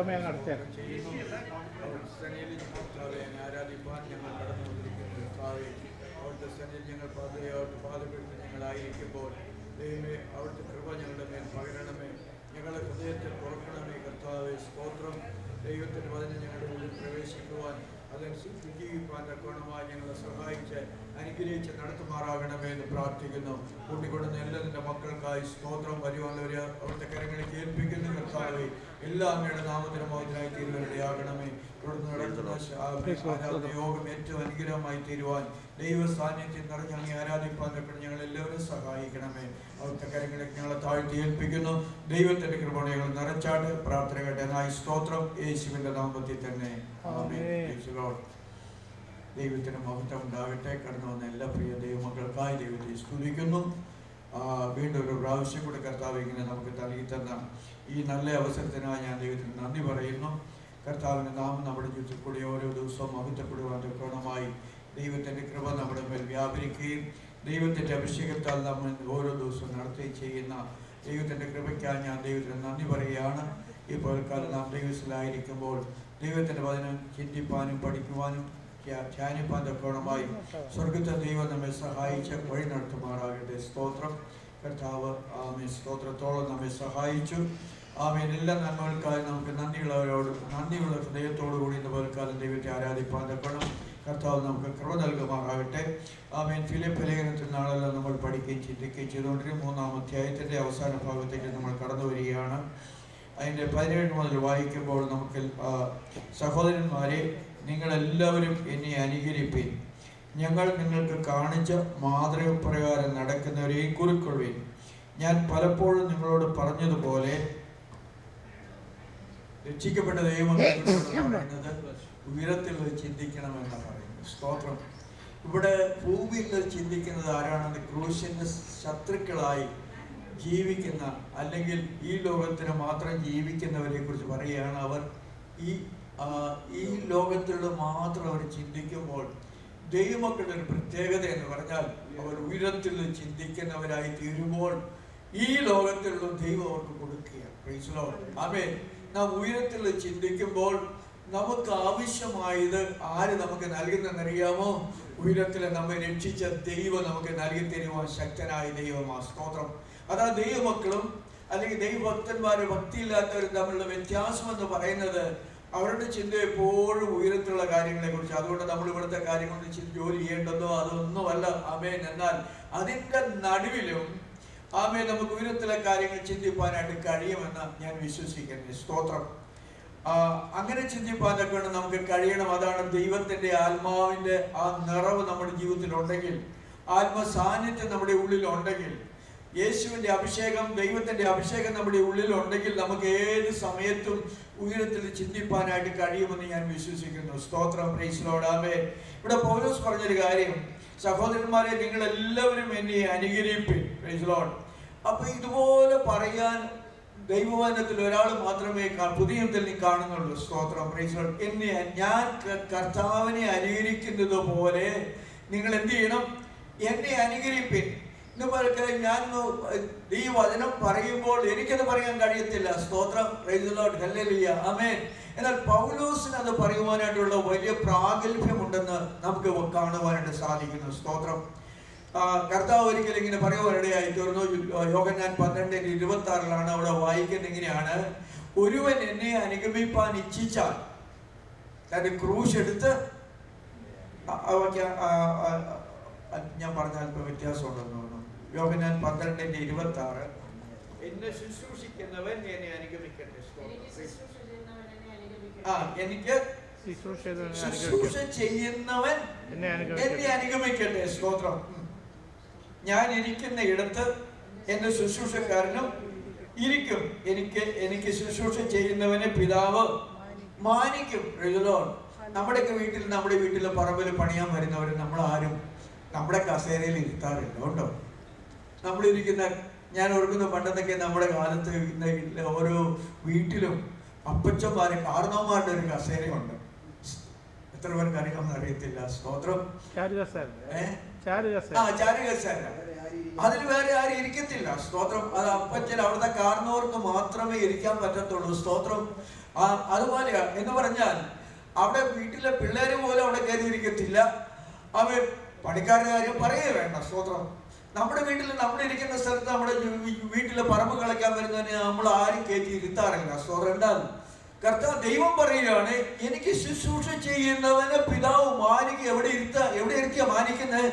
സമയം നടത്തിയാണ് ആരാധിപ്പാൻ ഞങ്ങൾ കടന്നു വന്നിരിക്കുന്നു. അവിടുത്തെ സന്നിധി ഞങ്ങൾ പാതപ്പെട്ട് ഞങ്ങളായിരിക്കുമ്പോൾ ദൈവമേ അവിടുത്തെ കൃപ ഞങ്ങളുടെ മേൽ പകരണമേ. ഞങ്ങളുടെ ഹൃദയത്തിൽ തുറക്കണമേ കർത്താവേ. സ്തോത്രം. ദൈവത്തിൻ്റെ വചനം ഞങ്ങളുടെ ഉള്ളിൽ പ്രവേശിക്കുവാൻ അതനുസരിച്ച് ജീവിക്കാൻ തക്കവണ്ണമായി ഞങ്ങളെ സഹായിച്ച് അനുഗ്രഹിച്ച് നടത്തുമാറാകണമേ എന്ന് പ്രാർത്ഥിക്കുന്നു. കൂട്ടിക്കൊടുന്ന എല്ലാ നിന്റെ മക്കൾക്കായി സ്തോത്രം. വരുവാനവരെ അവിടുത്തെ കരങ്ങളിൽ ഏൽപ്പിക്കുന്നു കർത്താവേ. എല്ലാ അങ്ങയുടെ നാമത്തിന് മോചനായി തീരുവാനിടയാകണമേ. തുടർന്ന് നടത്തുന്ന യോഗം ഏറ്റവും അനുഗ്രഹമായി തീരുവാൻ ദൈവ സാന്നിധ്യം നിറഞ്ഞ് അങ്ങ് ആരാധിപ്പാൻ തക്കണം ഞങ്ങൾ എല്ലാവരും സഹായിക്കണമേ. അവിടുത്തെ കാര്യങ്ങളെ ഞങ്ങളെ താഴ്ത്തി ഏൽപ്പിക്കുന്നു. ദൈവത്തിന്റെ കൃപ ഞങ്ങൾ നിറച്ചാട്ട് പ്രാർത്ഥന കേട്ടനായി സ്തോത്രം. യേശുവിന്റെ നാമത്തിൽ തന്നെ ആമേൻ. ദൈവത്തിന് മഹത്വം ഉണ്ടാകട്ടെ. കടന്നു വന്ന എല്ലാ പ്രിയ ദൈവമക്കൾക്കായി ദൈവത്തെ സ്തുതിക്കുന്നു. വീണ്ടും ഒരു പ്രാവശ്യം കൂടെ കർത്താവ് ഇങ്ങനെ നമുക്ക് നൽകി തന്ന ഈ നല്ല അവസരത്തിനായി ഞാൻ ദൈവത്തിന് നന്ദി പറയുന്നു. കർത്താവിൻ്റെ നാമം നമ്മുടെ ജീവിതത്തിൽ കൂടി ഓരോ ദിവസവും മഹത്വപ്പെടുവാൻ തക്കവണ്ണമായി ദൈവത്തിൻ്റെ കൃപ നമ്മുടെ മേൽ വ്യാപരിക്കുകയും ദൈവത്തിൻ്റെ അഭിഷേകത്താൽ നമ്മൾ ഓരോ ദിവസവും നടത്തുകയും ചെയ്യുന്ന ദൈവത്തിൻ്റെ കൃപയ്ക്കായി ഞാൻ ദൈവത്തിന് നന്ദി പറയുകയാണ്. ഈ പോൽക്കാലം നാം ദൈവത്തിലായിരിക്കുമ്പോൾ ദൈവത്തിൻ്റെ വചനം ചിന്തിപ്പാനും പഠിക്കുവാനും ധ്യാനിപ്പാൻ തക്കവണ്ണമായി സ്വർഗത്തെ ദൈവം നമ്മെ സഹായിച്ച് വഴി നടത്തുമാറാകട്ടെ. സ്തോത്രം. കർത്താവ് ആമേൻ സ്തോത്രത്തോളം നമ്മെ സഹായിച്ചു. ആമേൻ. എല്ലാ നന്മകൾക്കായി നമുക്ക് നന്ദിയുള്ള ഹൃദയത്തോടു കൂടി ഇന്ന് പോൽക്കാലം ദൈവത്തെ ആരാധിപ്പാൻ തക്കണം. കർത്താവ് നമുക്ക് കൃപ നൽകുമാറാകട്ടെ. ആമേൻ. ഫിലിപ്പ് ലേഖനത്തിൽ നാളെല്ലാം നമ്മൾ പഠിക്കുകയും ചിന്തിക്കുകയും ചെയ്തുകൊണ്ടിരിക്കും. 3-ാം അധ്യായത്തിൻ്റെ അവസാന ഭാഗത്തേക്ക് നമ്മൾ കടന്നു വരികയാണ്. അതിൻ്റെ 17 മുതൽ വായിക്കുമ്പോൾ നമുക്ക് സഹോദരന്മാരെ, നിങ്ങളെല്ലാവരും എന്നെ അനുകരിപ്പിൻ. ഞങ്ങൾ നിങ്ങൾക്ക് കാണിച്ച മാതൃകപ്രകാരം നടക്കുന്നവരെയും കുറിക്കൊള്ളുവിൻ. ഞാൻ പലപ്പോഴും നിങ്ങളോട് പറഞ്ഞതുപോലെ രക്ഷിക്കപ്പെട്ട ദൈവമക്കളെന്നത് ഉയരത്തിൽ ചിന്തിക്കണമെന്ന് പറയുന്നു. സ്തോത്രം. ഇവിടെ ഭൂമിയിൽ ചിന്തിക്കുന്നത് ആരാണെന്ന് ക്രൂശിന്റെ ശത്രുക്കളായി ജീവിക്കുന്ന അല്ലെങ്കിൽ ഈ ലോകത്തിന് മാത്രം ജീവിക്കുന്നവരെ കുറിച്ച് പറയുകയാണ്. അവർ ഈ ലോകത്തിലുള്ള മാത്രം അവർ ചിന്തിക്കുമ്പോൾ ദൈവമക്കളുടെ ഒരു പ്രത്യേകത എന്ന് പറഞ്ഞാൽ അവർ ഉയരത്തിൽ ചിന്തിക്കുന്നവരായി തീരുമ്പോൾ ഈ ലോകത്തിലുള്ള ദൈവം അവർക്ക് കൊടുക്കുകയാണ്. Praise Lord. ആമേൻ. നാം ഉയരത്തിൽ ചിന്തിക്കുമ്പോൾ നമുക്ക് ആവശ്യമായത് ആര് നമുക്ക് നൽകുന്നതെന്നറിയാമോ? ഉയരത്തിൽ നമ്മെ രക്ഷിച്ച ദൈവം നമുക്ക് നൽകി തരുവാൻ ശക്തനായ ദൈവമാണ്. സ്തോത്രം. അതാ ദൈവമക്കളും അല്ലെങ്കിൽ ദൈവഭക്തന്മാരും ഭക്തിയില്ലാത്തവരും തമ്മിലുള്ള വ്യത്യാസം എന്ന് പറയുന്നത് അവരുടെ ചിന്ത എപ്പോഴും ഉയരത്തിലുള്ള കാര്യങ്ങളെ കുറിച്ച്. അതുകൊണ്ട് നമ്മൾ ഇവിടുത്തെ കാര്യങ്ങൾ ജോലി ചെയ്യേണ്ടതോ അതൊന്നുമല്ല. ആമേൻ. എന്നാൽ അതിൻ്റെ നടുവിലും ആമേൻ നമുക്ക് ഉയരത്തിലെ കാര്യങ്ങൾ ചിന്തിപ്പാനായിട്ട് കഴിയുമെന്ന് ഞാൻ വിശ്വസിക്കുന്നു. സ്തോത്രം. അങ്ങനെ ചിന്തിപ്പാനൊക്കെ നമുക്ക് കഴിയണം. അതാണ് ദൈവത്തിന്റെ ആത്മാവിന്റെ ആ നിറവ് നമ്മുടെ ജീവിതത്തിൽ ഉണ്ടെങ്കിൽ, ആത്മസാന്നിധ്യം നമ്മുടെ ഉള്ളിൽ ഉണ്ടെങ്കിൽ, യേശുവിന്റെ അഭിഷേകം, ദൈവത്തിന്റെ അഭിഷേകം നമ്മുടെ ഉള്ളിൽ ഉണ്ടെങ്കിൽ നമുക്ക് ഏത് സമയത്തും ഉയരത്തിൽ ചിന്തിപ്പാനായിട്ട് കഴിയുമെന്ന് ഞാൻ വിശ്വസിക്കുന്നു. സ്തോത്രം. Praise Lord. ആമേൻ. ഇവിടെ പൗലോസ് പറഞ്ഞൊരു കാര്യം, സഹോദരന്മാരെ നിങ്ങളെല്ലാവരും എന്നെ അനുകരിപ്പിൻ. Price Lord. അപ്പൊ ഇതുപോലെ പറയാൻ ദൈവവചനത്തിൽ ഒരാൾ മാത്രമേ പുതിയ നിയമത്തിൽ കാണുന്നുള്ളൂ. സ്തോത്രം. Praise Lord. ഞാൻ കർത്താവിനെ അനുകരിക്കുന്നത് പോലെ നിങ്ങൾ എന്ത് ചെയ്യണം? എന്നെ അനുകരിപ്പിൻ. ഞാൻ ഈ വചനം പറയുമ്പോൾ എനിക്കത് പറയാൻ കഴിയത്തില്ല. സ്തോത്രം. Praise Lord. ഹല്ലേലൂയ. ആമേൻ. എന്നാൽ പൗലോസിന് അത് പറയുവാനായിട്ടുള്ള വലിയ പ്രാഗൽഭ്യമുണ്ടെന്ന് നമുക്ക് കാണുവാനായിട്ട് സാധിക്കുന്നു. സ്തോത്രം. കർത്താവ് ഒരിക്കലും ഇങ്ങനെ പറയുവാനിടയായി തീർന്നു. യോഹന്നാൻ 12:26 അവിടെ വായിക്കുന്നത് ഇങ്ങനെയാണ്: ഒരുവൻ എന്നെ അനുഗമിപ്പാൻ ഇച്ഛിച്ചാൽ തന്റെ ക്രൂശ് എടുത്ത്, ഞാൻ പറഞ്ഞ അല്പം വ്യത്യാസമുണ്ടെന്ന് തോന്നുന്നു. യോഹന്നാൻ 12:26 എന്നെ ശുശ്രൂഷിക്കുന്നവൻ എന്നെ അനുഗമിക്കട്ടെ. എനിക്ക് ശുശ്രൂഷ ചെയ്യുന്നവൻ എന്നെ അനുഗമിക്കട്ടെ. സ്തോത്രം. ഞാൻ ഇരിക്കുന്ന ഇടത്ത് എന്റെ ശുശ്രൂഷക്കാരനും ഇരിക്കും. എനിക്ക് ശുശ്രൂഷ ചെയ്യുന്നവനെ പിതാവ് മാനിക്കും. നമ്മുടെ വീട്ടിലെ പറമ്പിൽ പണിയാൻ വരുന്നവർ നമ്മളാരും നമ്മുടെ കസേരയിൽ ഇരുത്താറില്ല. ഉണ്ടോ? നമ്മളിരിക്കുന്ന, ഞാൻ ഓർക്കുന്ന പണ്ടത്തൊക്കെ നമ്മുടെ കാലത്ത് ഓരോ വീട്ടിലും അപ്പച്ചന്മാരെ കാരണവന്മാരുടെ ഒരു കസേരയുണ്ട്. എത്ര പേർക്ക് അറിയാമെന്ന് അറിയത്തില്ല. സ്തോത്രം. ചാരുകസേര. അതിൽ വേറെ ആരും ഇരിക്കത്തില്ല. സ്തോത്രം. അത് അപ്പച്ചൻ, അവിടുത്തെ കാരണവർക്ക് മാത്രമേ ഇരിക്കാൻ പറ്റത്തുള്ളൂ. സ്തോത്രം. അതുപോലെ എന്ന് പറഞ്ഞാൽ അവിടെ വീട്ടിലെ പിള്ളേര് പോലും അവിടെ കയറിയിരിക്കത്തില്ല. അവൻ പണിക്കാരുടെ കാര്യം പറയുകയേ വേണ്ട. സ്തോത്രം. നമ്മുടെ വീട്ടിൽ നമ്മളിരിക്കുന്ന സ്ഥലത്ത് നമ്മുടെ വീട്ടിലെ പറമ്പ് കളിക്കാൻ വരുന്നതിന് നമ്മൾ ആരും കയറ്റി ഇരുത്താറില്ല. സ്തോത്രം. എന്നാൽ കർത്താവ് ദൈവം പറയുകയാണ്, എനിക്ക് ശുശ്രൂഷ ചെയ്യുന്നവന് പിതാവ് മാനിക്ക് എവിടെ ഇരുത്തിയ മാനിക്കുന്നത്?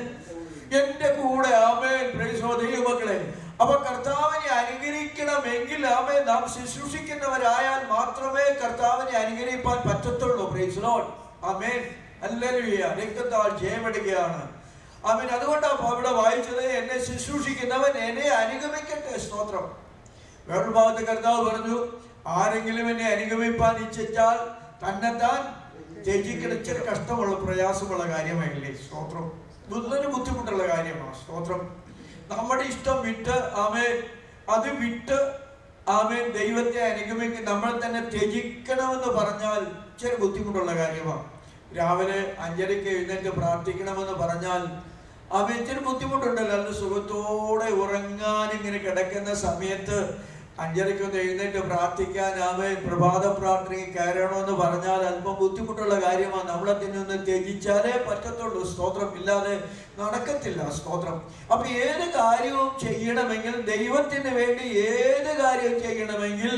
എന്റെ കൂടെ. ആമേൻ. പ്രൈസ് ദൈവമക്കളെ. അപ്പൊ കർത്താവിനെ അനുകരിക്കണമെങ്കിൽ ആമേൻ നാം ശുശ്രൂഷിക്കുന്നവരായാൽ മാത്രമേ കർത്താവിനെ അനുകരിപ്പാൻ പറ്റത്തുള്ളൂ. Praise Lord. ആമേൻ. ഹല്ലേലൂയ. രക്തത്താൽ ജയമെടുക്കുകയാണ്. ആമേൻ. അതുകൊണ്ടാണ് അവിടെ വായിച്ചത്, എന്നെ ശുശ്രൂഷിക്കുന്നവൻ എന്നെ അനുഗമിക്കട്ടെ. സ്തോത്രം. വേറൊരു ഭാഗത്ത് കർത്താവ് പറഞ്ഞു, ആരെങ്കിലും എന്നെ അനുഗമിപ്പാൻ ഇച്ഛിച്ചാൽ തന്നെത്താൻ ത്യജിക്കണം. ഇച്ചിരി കഷ്ടമുള്ള പ്രയാസമുള്ള കാര്യമായില്ലേ? സ്തോത്രം. വളരെ ബുദ്ധിമുട്ടുള്ള കാര്യമാണ്. സ്തോത്രം. നമ്മുടെ ഇഷ്ടം വിട്ട് ആമേൻ അത് വിട്ട് ആമേൻ ദൈവത്തെ അനുഗമിക്കുക, നമ്മൾ തന്നെ ത്യജിക്കണമെന്ന് പറഞ്ഞാൽ ഇച്ചിരി ബുദ്ധിമുട്ടുള്ള കാര്യമാണ്. രാവിലെ 5:30 എഴുന്നേറ്റ് പ്രാർത്ഥിക്കണമെന്ന് പറഞ്ഞാൽ ആമേൻ ഇച്ചിരി ബുദ്ധിമുട്ടുണ്ടല്ലോ. അല്ല സുഖത്തോടെ ഉറങ്ങാൻ ഇങ്ങനെ കിടക്കുന്ന സമയത്ത് 5:30 എഴുന്നേറ്റ് പ്രാർത്ഥിക്കാൻ ആമേൻ പ്രഭാത പ്രാർത്ഥനയ്ക്ക് കയറണമെന്ന് പറഞ്ഞാൽ അല്പം ബുദ്ധിമുട്ടുള്ള കാര്യമാണ്. നമ്മളെ തന്നെ ഒന്ന് ത്യജിച്ചാലേ പറ്റത്തുള്ളൂ. സ്തോത്രം. ഇല്ലാതെ നടക്കത്തില്ല. സ്തോത്രം. അപ്പൊ ഏത് കാര്യവും ചെയ്യണമെങ്കിൽ, ദൈവത്തിന് വേണ്ടി ഏത് കാര്യവും ചെയ്യണമെങ്കിൽ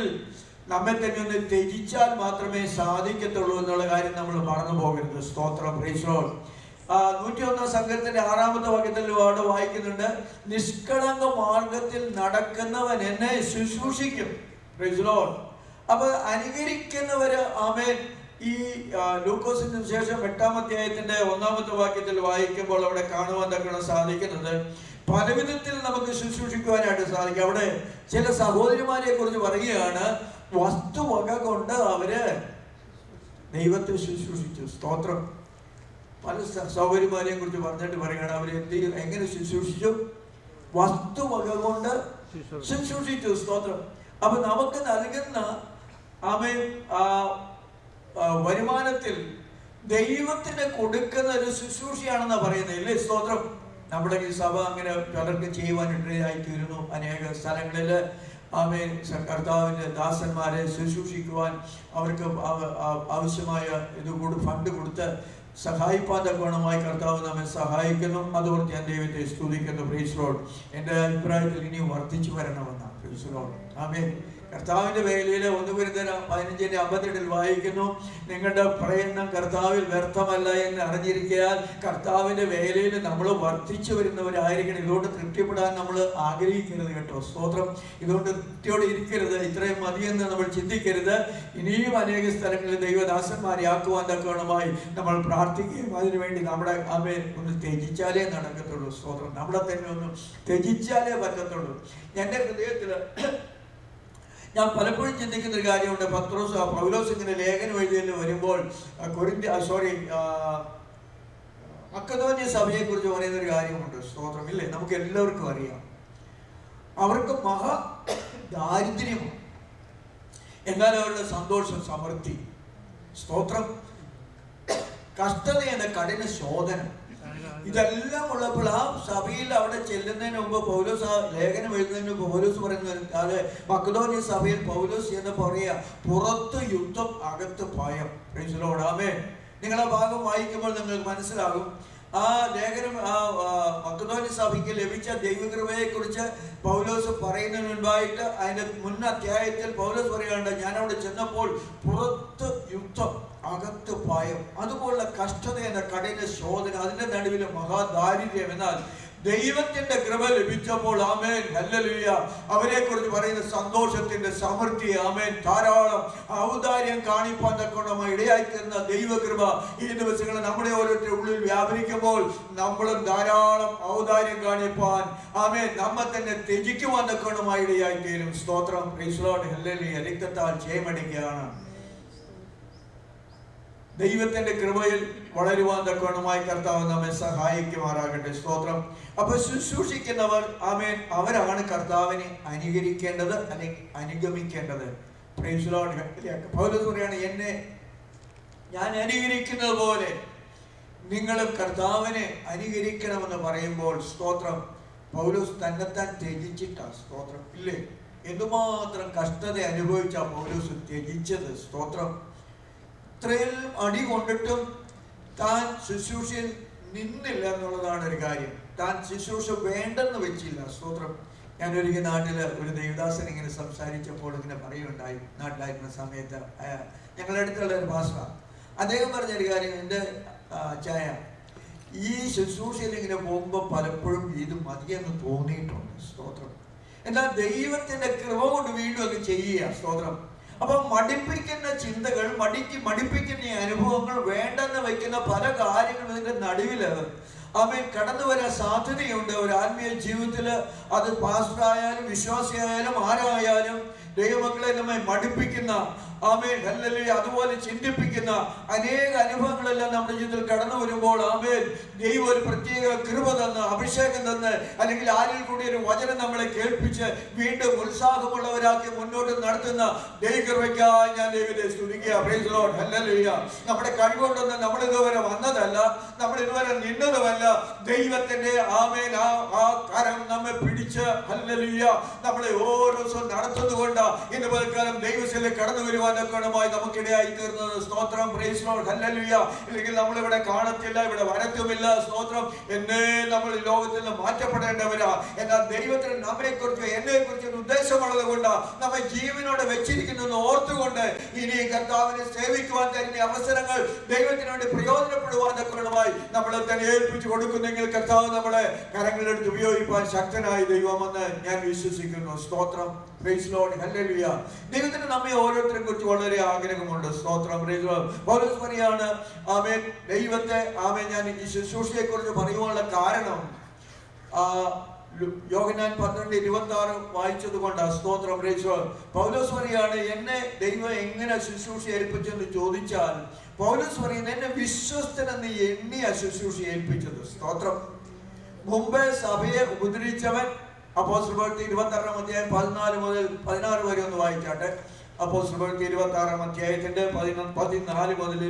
നമ്മെ തന്നെ ഒന്ന് ത്യജിച്ചാൽ മാത്രമേ സാധിക്കത്തുള്ളൂ എന്നുള്ള കാര്യം നമ്മൾ മറന്നു പോകരുത്. സ്തോത്രം. Praise Lord. 101 സംഘത്തിന്റെ 6-ാമത്തെ വാക്യത്തിൽ അവിടെ വായിക്കുന്നുണ്ട്, നിഷ്കളങ്ക മാർഗത്തിൽ നടക്കുന്നവൻ എന്നെ ശുശ്രൂഷിക്കും. Price Lord. അപ്പൊ അനുകരിക്കുന്നവര് ആമേൻ ഈ ലൂക്കോസിന് ശേഷം 8-ാം അധ്യായത്തിന്റെ 1-ാമത്തെ വാക്യത്തിൽ വായിക്കുമ്പോൾ അവിടെ കാണുവാൻ തക്കണം സാധിക്കുന്നത്, പല വിധത്തിൽ നമുക്ക് ശുശ്രൂഷിക്കുവാനായിട്ട് സാധിക്കും. അവിടെ ചില സഹോദരിമാരെ കുറിച്ച് പറയുകയാണ്, വസ്തുവക കൊണ്ട് അവര് ദൈവത്തെ ശുശ്രൂഷിച്ചു. സ്തോത്രം. പല സഹോദരിമാരെയും കുറിച്ച് പറഞ്ഞിട്ട് പറയുകയാണ്, അവർ എങ്ങനെ ശുശ്രൂഷിച്ചു? വസ്തുവക കൊണ്ട് ശുശ്രൂഷിച്ചു. സ്തോത്രം. അപ്പൊ നമുക്ക് നൽകുന്ന ആമേൻ വരുമാനത്തിൽ ദൈവത്തിന് കൊടുക്കുന്ന ഒരു ശുശ്രൂഷയാണെന്നാ പറയുന്നത്, ഇല്ലേ? സ്തോത്രം. നമ്മുടെ ഈ സഭ അങ്ങനെ പലർക്കും ചെയ്യുവാൻ ഇടയായിത്തീരുന്നു. അനേക സ്ഥലങ്ങളിൽ ആമേൻ കർത്താവിന്റെ ദാസന്മാരെ ശുശ്രൂഷിക്കുവാൻ അവർക്ക് ആവശ്യമായ ഫണ്ട് കൊടുത്ത് സഹായിപ്പാൻ തക്കവണ്ണമായി കർത്താവ് നമ്മെ സഹായിക്കുന്നു. അതുകൊണ്ട് ഞാൻ ദൈവത്തെ സ്തുതിക്കുന്നു. Praise Lord. എൻ്റെ അഭിപ്രായത്തിൽ ഇനിയും വർദ്ധിച്ചു വരണമെന്നാണ്. Praise Lord. ആമേൻ. കർത്താവിന്റെ വേലയിൽ 1 കൊരിന്ത്യർ 15:52 വായിക്കുന്നു, നിങ്ങളുടെ പ്രയത്നം കർത്താവിൽ വ്യർത്ഥമല്ല എന്ന് അറിഞ്ഞിരിക്കാൻ കർത്താവിന്റെ വേലയിൽ നമ്മൾ വർദ്ധിച്ചു വരുന്നവരായിരിക്കണം. ഇതുകൊണ്ട് തൃപ്തിപ്പെടാൻ നമ്മൾ ആഗ്രഹിക്കരുത് കേട്ടോ. സ്തോത്രം. ഇതുകൊണ്ട് തൃപ്തിയോടെ ഇരിക്കരുത്. ഇത്രയും മതിയെന്ന് നമ്മൾ ചിന്തിക്കരുത്. ഇനിയും അനേക സ്ഥലങ്ങളിൽ ദൈവദാസന്മാരെ ആക്കുവാൻ തക്കവണ്ണമായി നമ്മൾ പ്രാർത്ഥിക്കുകയും അതിനുവേണ്ടി നമ്മുടെ ആമേൻ ഒന്ന് ത്യജിച്ചാലേ നടക്കത്തുള്ളൂ. സ്തോത്രം. നമ്മളെ തന്നെ ഒന്ന് ത്യജിച്ചാലേ പറ്റത്തുള്ളൂ. എൻ്റെ ഹൃദയത്തിൽ ഞാൻ പലപ്പോഴും ചിന്തിക്കുന്ന ഒരു കാര്യമുണ്ട്. പൗലോസ് ഇങ്ങനെ ലേഖനം എഴുതിയെന്ന് വരുമ്പോൾ മക്കദോന്യ സഭയെ കുറിച്ച് പറയുന്ന ഒരു കാര്യമുണ്ട്. സ്തോത്രം. ഇല്ലേ? നമുക്ക് എല്ലാവർക്കും അറിയാം, അവർക്ക് മഹാ ദാരിദ്ര്യമാണ്, എന്നാൽ അവരുടെ സന്തോഷം സമൃദ്ധി. സ്തോത്രം. കഷ്ടത എന്ന കഠിന ശോധന ഇതെല്ലാം ഉള്ളപ്പോൾ ആ സഭയിൽ അവിടെ ചെല്ലുന്നതിന് മുമ്പ് പൗലോസ് ലേഖനം എഴുതുന്നതിന് മുമ്പ് പൗലോസ് പറയുന്നത്, മക്കദോന്യ സഭയിൽ പൗലോസ് എന്ന് പറയാ, പുറത്ത് യുദ്ധം അകത്ത് ഭയം. Praise Lord. ആമേൻ. നിങ്ങൾ ആ ഭാഗം വായിക്കുമ്പോൾ നിങ്ങൾക്ക് മനസ്സിലാകും ആ ലേഖനം മക്കദോന്യ സഭയ്ക്ക് ലഭിച്ച ദൈവകൃപയെ കുറിച്ച് പൗലോസ് പറയുന്നതിന് മുൻപായിട്ട് അതിന്റെ മുൻ അധ്യായത്തിൽ പൗലോസ് പറയുകയുണ്ട്, ഞാൻ അവിടെ ചെന്നപ്പോൾ പുറത്ത് യുദ്ധം അകത്ത് ഭയം, അതുപോലുള്ള കഷ്ടത എന്ന കഠിന ശോധന, അതിന്റെ നടുവിൽ മഹാദാരിദ്ര്യം. എന്നാൽ ദൈവത്തിന്റെ കൃപ ലഭിച്ചപ്പോൾ ആമേൻ ഹല്ലേലൂയ അവരെ കുറിച്ച് പറയുന്ന സന്തോഷത്തിന്റെ സമൃദ്ധി, ആമേൻ ധാരാളം ഔദാര്യം കാണിപ്പാൻ തക്കവണ്ണമായി ഇടയായിത്തീർന്ന ദൈവകൃപ ഈ ദിവസങ്ങളിൽ നമ്മുടെ ഓരോരുത്തരുടെ ഉള്ളിൽ വ്യാപരിക്കുമ്പോൾ നമ്മളും ധാരാളം ഔദാര്യം കാണിപ്പാൻ ആമേൻ നമ്മെ തന്നെ ത്യജിക്കുവാൻ തക്കവണ്ണമായി ഇടയായിത്തീരും. സ്തോത്രം. Praise Lord. ഹല്ലേലൂയ. രക്തത്താൽ ജയമടിക്കുകയാണ്. ദൈവത്തിന്റെ കൃപയിൽ വളരുവാൻ തക്കവണ്ണമായി കർത്താവ് നമ്മെ സഹായിക്കുമാറാകട്ടെ. സ്തോത്രം. അപ്പൊ ശുശ്രൂഷിക്കുന്നവർ ആമേൻ അവരാണ് കർത്താവിനെ അനുകരിക്കേണ്ടത്, അനുഗമിക്കേണ്ടത്. Praise Lord. പൗലോസ് പറയാണ്, എന്നെ ഞാൻ അനുകരിക്കുന്നത് പോലെ നിങ്ങളും കർത്താവിനെ അനുകരിക്കണമെന്ന് പറയുമ്പോൾ സ്തോത്രം പൗലോസ് തന്നെത്താൻ ത്യജിച്ചിട്ടാ. സ്തോത്രം. ഇല്ലേ? എന്തുമാത്രം കഷ്ടത അനുഭവിച്ച പൗലോസ് ത്യജിച്ചത്. സ്തോത്രം. ഇത്രയും അടി കൊണ്ടിട്ടും താൻ ശുശ്രൂഷയിൽ നിന്നില്ല എന്നുള്ളതാണ് ഒരു കാര്യം. താൻ ശുശ്രൂഷ വേണ്ടെന്ന് വെച്ചില്ല. സ്തോത്രം. ഞാനൊരിക്കൽ നാട്ടിൽ ഒരു ദേവദാസൻ ഇങ്ങനെ സംസാരിച്ചപ്പോൾ ഇങ്ങനെ പറയുണ്ടായി. നാട്ടിലായിരുന്ന സമയത്ത് ഞങ്ങളുടെ അടുത്തുള്ള ഒരു ഭാഷ അദ്ദേഹം പറഞ്ഞൊരു കാര്യം, എൻ്റെ ചായ ഈ ശുശ്രൂഷയിൽ ഇങ്ങനെ പോകുമ്പോൾ പലപ്പോഴും ഇത് മതിയെന്ന് തോന്നിയിട്ടുണ്ട്. സ്തോത്രം. എന്നാൽ ദൈവത്തിന്റെ കൃപ കൊണ്ട് വീണ്ടും ഒക്കെ ചെയ്യുക. സ്തോത്രം. അപ്പൊ മടിപ്പിക്കുന്ന ചിന്തകൾ, മടിപ്പിക്കുന്ന അനുഭവങ്ങൾ, വേണ്ടെന്ന് വെക്കുന്ന പല കാര്യങ്ങളും ഇതിന്റെ നടുവില് കടന്നു വരാൻ സാധ്യതയുണ്ട്. ഒരു ആത്മീയ ജീവിതത്തിൽ അത് പാസ്റ്ററായാലും വിശ്വാസിയായാലും ആരായാലും ദൈവമക്കളെ നമ്മെ മടുപ്പിക്കുന്ന ഹല്ലേലൂയ അതുപോലെ ചിന്തിപ്പിക്കുന്ന അനേക അനുഭവങ്ങളെല്ലാം നമ്മുടെ ജീവിതത്തിൽ കടന്നു വരുമ്പോൾ ദൈവം ഒരു പ്രത്യേക കൃപ തന്ന്, അഭിഷേകം തന്ന്, അല്ലെങ്കിൽ ആരിൽ കൂടി ഒരു വചനം നമ്മളെ കേൾപ്പിച്ച് വീണ്ടും ഉത്സാഹമുള്ളവരാക്കി മുന്നോട്ട് നടത്തുന്ന ദൈവകൃപയ്ക്കായി ഞാൻ ദൈവത്തെ സ്തുതിക്കുക. Praise the Lord. ഹല്ലേലൂയ. നമ്മുടെ കഴിവുകൊണ്ടൊന്നും നമ്മൾ ഇതുവരെ വന്നതല്ല, നമ്മൾ ഇതുവരെ നിന്നതുമല്ല. ദൈവത്തിന്റെ ആ കരം നമ്മെ പിടിച്ച് ഹല്ലേലൂയ നമ്മളെ ഓരോ ദിവസവും നടത്തുന്നതുകൊണ്ട് ഇന്ന് പൽക്കാലം ദൈവത്തിലേക്ക് കടന്നു വരുവാനൊക്കെയുമായി നമുക്കിടയായി തീർന്നത്. സ്തോത്രം. Price the Lord. ഹല്ലേലൂയ. ഇല്ലെങ്കിൽ നമ്മൾ ഇവിടെ കാണത്തില്ല, ഇവിടെ വരത്തുമില്ല. സ്തോത്രം. എന്നേ നമ്മൾ ഈ ലോകത്തിൽ നിന്ന് മാറ്റപ്പെടേണ്ടവരാ. എന്നാൽ ദൈവത്തിന് നമ്മെ കുറിച്ച് എന്നെ കുറിച്ച് ഒരു ഉദ്ദേശമുള്ളത് കൊണ്ട് നമ്മെ ജീവനോടെ വെച്ചിരിക്കുന്നു ഓർത്തുകൊണ്ട് ഇനി കർത്താവിനെ സേവിക്കുവാൻ തരുന്ന അവസരങ്ങൾ ദൈവത്തിന് വേണ്ടി പ്രയോജനപ്പെടുവാനൊക്കെയുമായി നമ്മളെ തന്നെ ഏൽപ്പിച്ചു കൊടുക്കുന്നെങ്കിൽ കർത്താവ് നമ്മളെ കരങ്ങളെടുത്ത് ഉപയോഗിക്കാൻ ശക്തനായ ദൈവമെന്ന് ഞാൻ വിശ്വസിക്കുന്നു. സ്തോത്രം. Price the Lord. ഹല്ലേലൂയ. ദൈവത്തിന് നമ്മെ ഓരോരുത്തരെ കുറിച്ച് വളരെ ആഗ്രഹമുണ്ട്. സ്തോത്രം. Price the Lord. പൗലോസ് പറയാണ് ദൈവത്തെ ഞാൻ ഈ ശുശ്രൂഷയെ കുറിച്ച് പറയുവാനുള്ള കാരണം യോഹന്നാൻ 12:26 വായിച്ചത് കൊണ്ടാണ്. സ്തോത്രം. Price the Lord. പൗലോസ് പറയാണ് എന്നെ ദൈവം എങ്ങനെ ശുശ്രൂഷ ഏൽപ്പിച്ചെന്ന് ചോദിച്ചാൽ പൗലോസ് പറയുന്നത് എന്നെ വിശ്വസ്തനെന്ന് എണ്ണിയ ശുശ്രൂഷ ഏൽപ്പിച്ചത്. സ്തോത്രം. മുമ്പേ സഭയെ ഉപദ്രവിച്ചവൻ. അപ്പോസ്തല പ്രവൃത്തി 26-ാം അധ്യായം 14 മുതൽ 16 വരെ ഒന്ന് വായിച്ചാട്ടെ. അപ്പോസ്തല പ്രവൃത്തി 26-ാം അധ്യായത്തിന്റെ 14 മുതൽ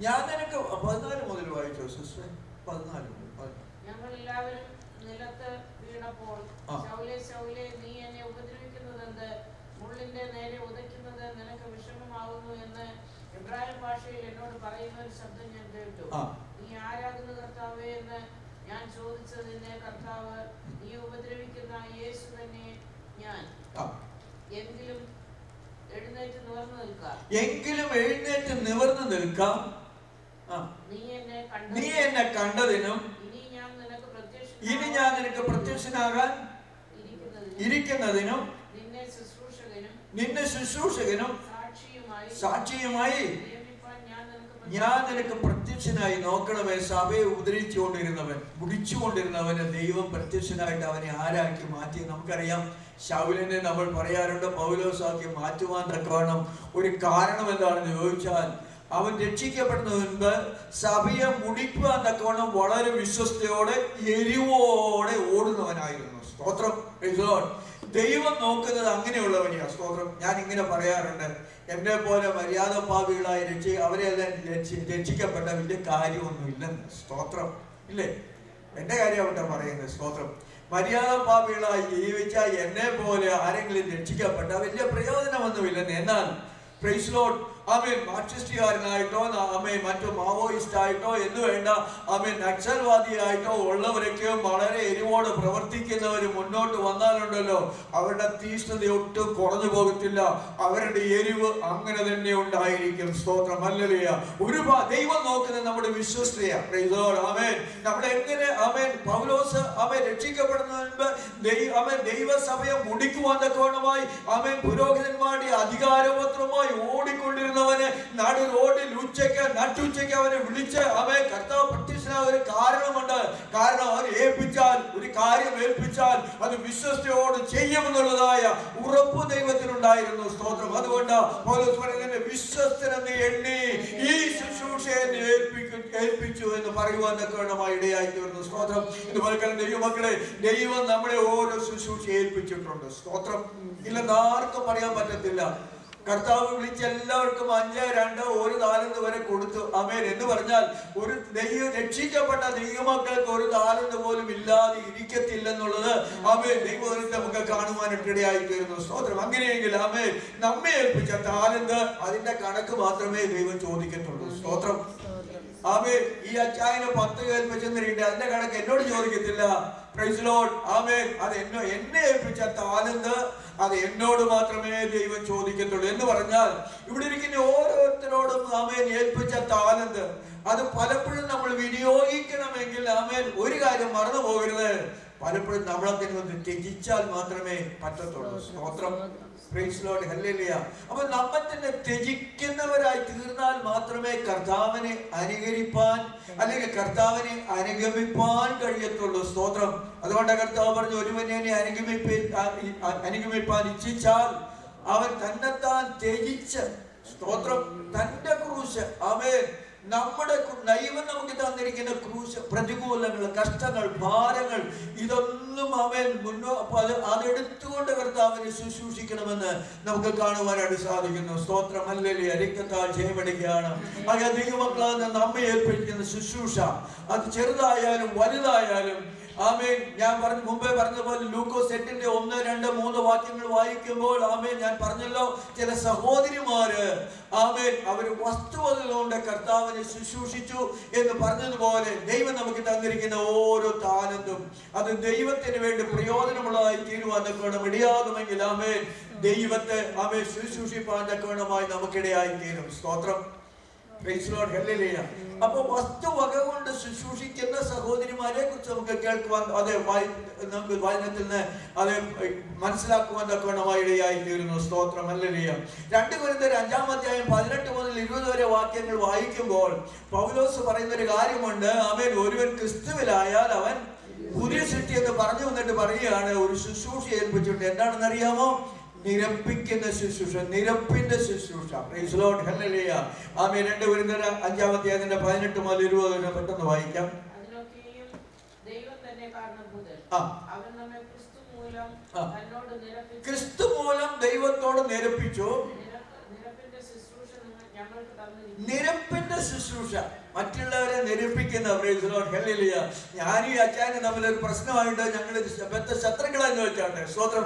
ഞാൻ നിനക്ക് 14 മുതൽ വായിച്ചോ സിസ്റ്റർ. 14 മുതൽ. ഞങ്ങൾ എല്ലാവരും നിലത്ത് വീണപ്പോൾ ശൗലേ ശൗലേ നീ എന്നെ ഉപദ്രവിക്കുന്നതെന്ത്, മുള്ളിന്റെ നേരെ ഉദയ്ക്കുന്നത് നിനക്ക് വിഷമമാകുന്നു എന്ന് എബ്രായ ഭാഷയിൽ എന്നോട് പറയുന്ന ഒരു ശബ്ദം ഞാൻ കേട്ടു. നീ ആരാകുന്നു കർത്താവേ എന്ന് ഞാൻ ചോദിച്ചതിന് കർത്താവ് നീ ഉപദ്രവിക്കുന്ന യേശു തന്നെ ഞാൻ, എങ്കിലും എഴുന്നേറ്റ് നിവർന്നു നിൽക്കാം. നീ എന്നെ കണ്ടതിനും ഇനി ഞാൻ നിനക്ക് പ്രത്യക്ഷനാകാൻ ഇരിക്കുന്നതിനും നിന്നെ ശുശ്രൂഷകനും സാക്ഷിയുമായി ഞാൻ നിനക്ക് പ്രത്യക്ഷനായി. നോക്കണമേ, സഭയെ ഉപദ്രവിച്ചുകൊണ്ടിരുന്നവൻ, മുടിച്ചുകൊണ്ടിരുന്നവന് ദൈവം പ്രത്യക്ഷനായിട്ട് അവനെ ആരാക്കി മാറ്റി. നമുക്കറിയാം ശൗലിനെ നമ്മൾ പറയാറുണ്ട് പൗലോസാക്കി മാറ്റുവാൻ തക്കവണ്ണം ഒരു കാരണം എന്താണെന്ന് ചോദിച്ചാൽ അവൻ രക്ഷിക്കപ്പെടുന്നതിന് മുൻപ് സഭയെ മുടിക്കുവാൻ തക്കവണ്ണം വളരെ വിശ്വസ്തയോടെ എരിവോടെ ഓടുന്നവനായിരുന്നു. സ്തോത്രം. ദൈവം നോക്കുന്നത് അങ്ങനെയുള്ളവനെയാ. സ്തോത്രം. ഞാൻ ഇങ്ങനെ പറയാറുണ്ട്, എന്നെ പോലെ മര്യാദ പാപികളായി അവരെല്ലാം രക്ഷിക്കപ്പെട്ട വലിയ കാര്യമൊന്നുമില്ലെന്ന്. സ്തോത്രം. ഇല്ലേ? എന്റെ കാര്യമാവട്ടെ പറയുന്നത്. സ്തോത്രം. മര്യാദ പാപികളായി ജീവിച്ച എന്നെ പോലെ ആരെങ്കിലും രക്ഷിക്കപ്പെട്ട വലിയ പ്രയോജനമൊന്നുമില്ലെന്ന്. എന്നാൽ പ്രൈസ് ദി ലോർഡ് മാർക്സിസ്റ്റുകാരനായിട്ടോ മറ്റു മാവോയിസ്റ്റ് ആയിട്ടോ എന്ന് വേണ്ട നക്സൽവാദിയായിട്ടോ ഉള്ളവരൊക്കെയും വളരെ എരിവോട് പ്രവർത്തിക്കുന്നവർ മുന്നോട്ട് വന്നാലുണ്ടല്ലോ അവരുടെ തീഷ്ണത ഒട്ടും കുറഞ്ഞു പോകത്തില്ല. അവരുടെ എരിവ് അങ്ങനെ തന്നെ ഉണ്ടായിരിക്കും. സ്തോത്രം. ഹല്ലേലൂയ. ദൈവം നോക്കുന്നത് നമ്മുടെ വിശ്വസ്തയ. Praise the Lord. ആമേൻ. നമ്മൾ എങ്ങനെ പൗലോസ് രക്ഷിക്കപ്പെടുന്നതിന് ദൈവസഭയെ മുടിക്കുവാൻ തക്കവണ്ണമായി പുരോഹിതന്മാരുടെ അധികാരപത്രമായി ഓടിക്കൊണ്ടിരുന്നവന് നടു റോഡിൽ നട്ടുച്ചയ്ക്ക് അവനെ വിളിച്ച് കർത്താവ് പ്രത്യക്ഷനായ ഒരു കാരണമുണ്ട്. കാരണം അവൻ ഒരു കാര്യം ഏൽപ്പിച്ചാൽ അത് വിശ്വസ്തയോട് ചെയ്യുമെന്നുള്ളതായ ഉറപ്പ് ദൈവത്തിനുണ്ടായിരുന്നു. സ്തോത്രം. അതുകൊണ്ട് പൗലോസ് പറയുന്നത് വിശ്വസ്തനെന്ന് എണ്ണി ഈ ശുശ്രൂഷയെ ഏൽപ്പിച്ചു എന്ന് പറയുവാൻ തക്കവണ്ണമായി ഇടയായി തീർന്നു. സ്തോത്രം. ഇതുപോലെ ദൈവമക്കളെ, ദൈവം നമ്മളെ ഓരോ ശുശ്രൂഷ ഏൽപ്പിച്ചിട്ടുണ്ട്. സ്തോത്രം. ഇല്ലെന്ന് ആർക്കും പറയാൻ പറ്റത്തില്ല. കർത്താവ് വിളിച്ച് എല്ലാവർക്കും 5, 2, 1 താലന്ത് വരെ കൊടുത്തു. ആമേൻ. എന്ന് പറഞ്ഞാൽ ഒരു രക്ഷിക്കപ്പെട്ട ദൈവമക്കൾക്ക് 1 താലന്ത് പോലും ഇല്ലാതെ ഇരിക്കത്തില്ലെന്നുള്ളത് ആമേൻ ദൈവത്തിൽ നമുക്ക് കാണുവാനായിട്ട് ഇടയായി തീരുന്നു. സ്തോത്രം. അങ്ങനെയെങ്കിൽ ആമേൻ നമ്മെ ഏൽപ്പിച്ച താലന്ത് അതിന്റെ കണക്ക് മാത്രമേ ദൈവം ചോദിക്കത്തുള്ളൂ. സ്തോത്രം. ആമേൻ. ഈ അച്ചായന് 10 ഏൽപ്പിച്ചെന്നിരിക്കട്ടെ, അതിന്റെ കണക്ക് എന്നോട് ചോദിക്കത്തില്ല. Price Lord. ആമേൻ. അത് എന്നെ ഏൽപ്പിച്ച താലന്ത് അത് എന്നോട് മാത്രമേ ദൈവം ചോദിക്കത്തുള്ളൂ. എന്ന് പറഞ്ഞാൽ ഇവിടെ ഇരിക്കുന്ന ഓരോരുത്തരോടും ആമേൻ ഏൽപ്പിച്ച താലന്ത് അത് പലപ്പോഴും നമ്മൾ വിനിയോഗിക്കണമെങ്കിൽ ആമേൻ ഒരു കാര്യം മറന്നു പോകരുത്, പലപ്പോഴും നമ്മളതിനൊന്ന് ത്യജിച്ചാൽ മാത്രമേ പറ്റത്തുള്ളൂ. സ്തോത്രം. Praise Lord. ഹല്ലേലൂയ. അപ്പൊ നമ്മെ തന്നെ ത്യജിക്കുന്നവരായി തീർന്നാൽ മാത്രമേ കർത്താവിനെ അനുകരിപ്പാൻ അല്ലെങ്കിൽ കർത്താവിനെ അനുഗമിപ്പാൻ കഴിയത്തുള്ളൂ. സ്തോത്രം. അതുകൊണ്ട് കർത്താവ് പറഞ്ഞു, ഒരുവനെ അനുഗമിപ്പാൻ ഇച്ഛിച്ചാൽ അവൻ തന്നെത്താൻ ത്യജിച്ച്, സ്തോത്രം, തന്റെ ക്രൂശ്, ആമേൻ, നമ്മുടെ ദൈവം നമുക്ക് തന്നിരിക്കുന്ന ക്രൂശ്, പ്രതികൂലങ്ങൾ, കഷ്ടങ്ങൾ, ഭാരങ്ങൾ, ഇതൊന്നും അവൻ അതെടുത്തുകൊണ്ട് കർത്താവിനെ ശുശ്രൂഷിക്കണമെന്ന് നമുക്ക് കാണുവാനായിട്ട് സാധിക്കുന്നു. സ്തോത്രം. ഹല്ലേലൂയ. രക്തത്താൽ ജയമെടുക്കുകയാണ്. അങ്ങനെ ദൈവമക്കളാണ് നമ്മെ ഏൽപ്പിക്കുന്ന ശുശ്രൂഷ, അത് ചെറുതായാലും വലുതായാലും ആമേൻ. ഞാൻ മുമ്പേ പറഞ്ഞതുപോലെ ലൂക്കോസ് 8-ന്റെ 1, 2, 3 വാക്യങ്ങൾ വായിക്കുമ്പോൾ ആമേൻ ഞാൻ പറഞ്ഞല്ലോ, ചില സഹോദരിമാര് ആമേൻ അവര് വസ്തുവകകളുകൊണ്ട് കർത്താവിനെ ശുശ്രൂഷിച്ചു എന്ന് പറഞ്ഞതുപോലെ ദൈവം നമുക്ക് തന്നിരിക്കുന്ന ഓരോ താലന്തും അത് ദൈവത്തിന് വേണ്ടി പ്രയോജനമുള്ളതായി തീരുവാൻ തക്കവണ്ണം ഇടയാകുമെങ്കിൽ ആമേൻ ദൈവത്തെ ആമേൻ ശുശ്രൂഷിപ്പാൻ തക്കവണ്ണമായി നമുക്കിടയായി തീരും. സ്തോത്രം. Praise Lord. ഹല്ലേലൂയ. അപ്പൊ വസ്തുവക കൊണ്ട് ശുശ്രൂഷിക്കുന്ന സഹോദരിമാരെ കുറിച്ച് നമുക്ക് കേൾക്കുവാൻ, നമുക്ക് വായനത്തിൽ നിന്ന് അത് മനസ്സിലാക്കുവാൻ തക്കവണ്ണമായി ഇടയായി തീരുന്നു. സ്തോത്രം. ഹല്ലേലൂയ. 2 കൊരിന്ത്യർ 5-ാം അധ്യായം 18 മുതൽ 20 വരെ വാക്യങ്ങൾ വായിക്കുമ്പോൾ പൗലോസ് പറയുന്ന ഒരു കാര്യമുണ്ട്. ആമേൻ. ഒരുവൻ ക്രിസ്തുവിലായാൽ അവൻ പുതിയ സൃഷ്ടി എന്ന് പറഞ്ഞു വന്നിട്ട് പറയുകയാണ്, ഒരു ശുശ്രൂഷ ഏൽപ്പിച്ചിട്ട് എന്താണെന്ന് അറിയാമോ? നിരപ്പിക്കുന്ന ശുശ്രൂഷ, നിരപ്പിന്റെ ശുശ്രൂഷ. Praise Lord. ഹല്ലേലൂയ. ആമേൻ. 2 കൊരിന്ത്യർ 5-ാം അധ്യായത്തിന്റെ 18 മുതൽ 20 വരെ പെട്ടെന്ന് വായിക്കാം. ക്രിസ്തു മൂലം ദൈവത്തോട് നിരപ്പിച്ചു. നിരപ്പിന്റെ ശുശ്രൂഷ, മറ്റുള്ളവരെ നിരപ്പിക്കുന്ന. Price Lord. ഹല്ലേലൂയ. ഞാൻ ഈ അച്ചായന് തമ്മിലൊരു പ്രശ്നമായിട്ട് ഞങ്ങൾ ശത്രുക്കളെന്ന് വെച്ചാട്ടെ. സ്തോത്രം.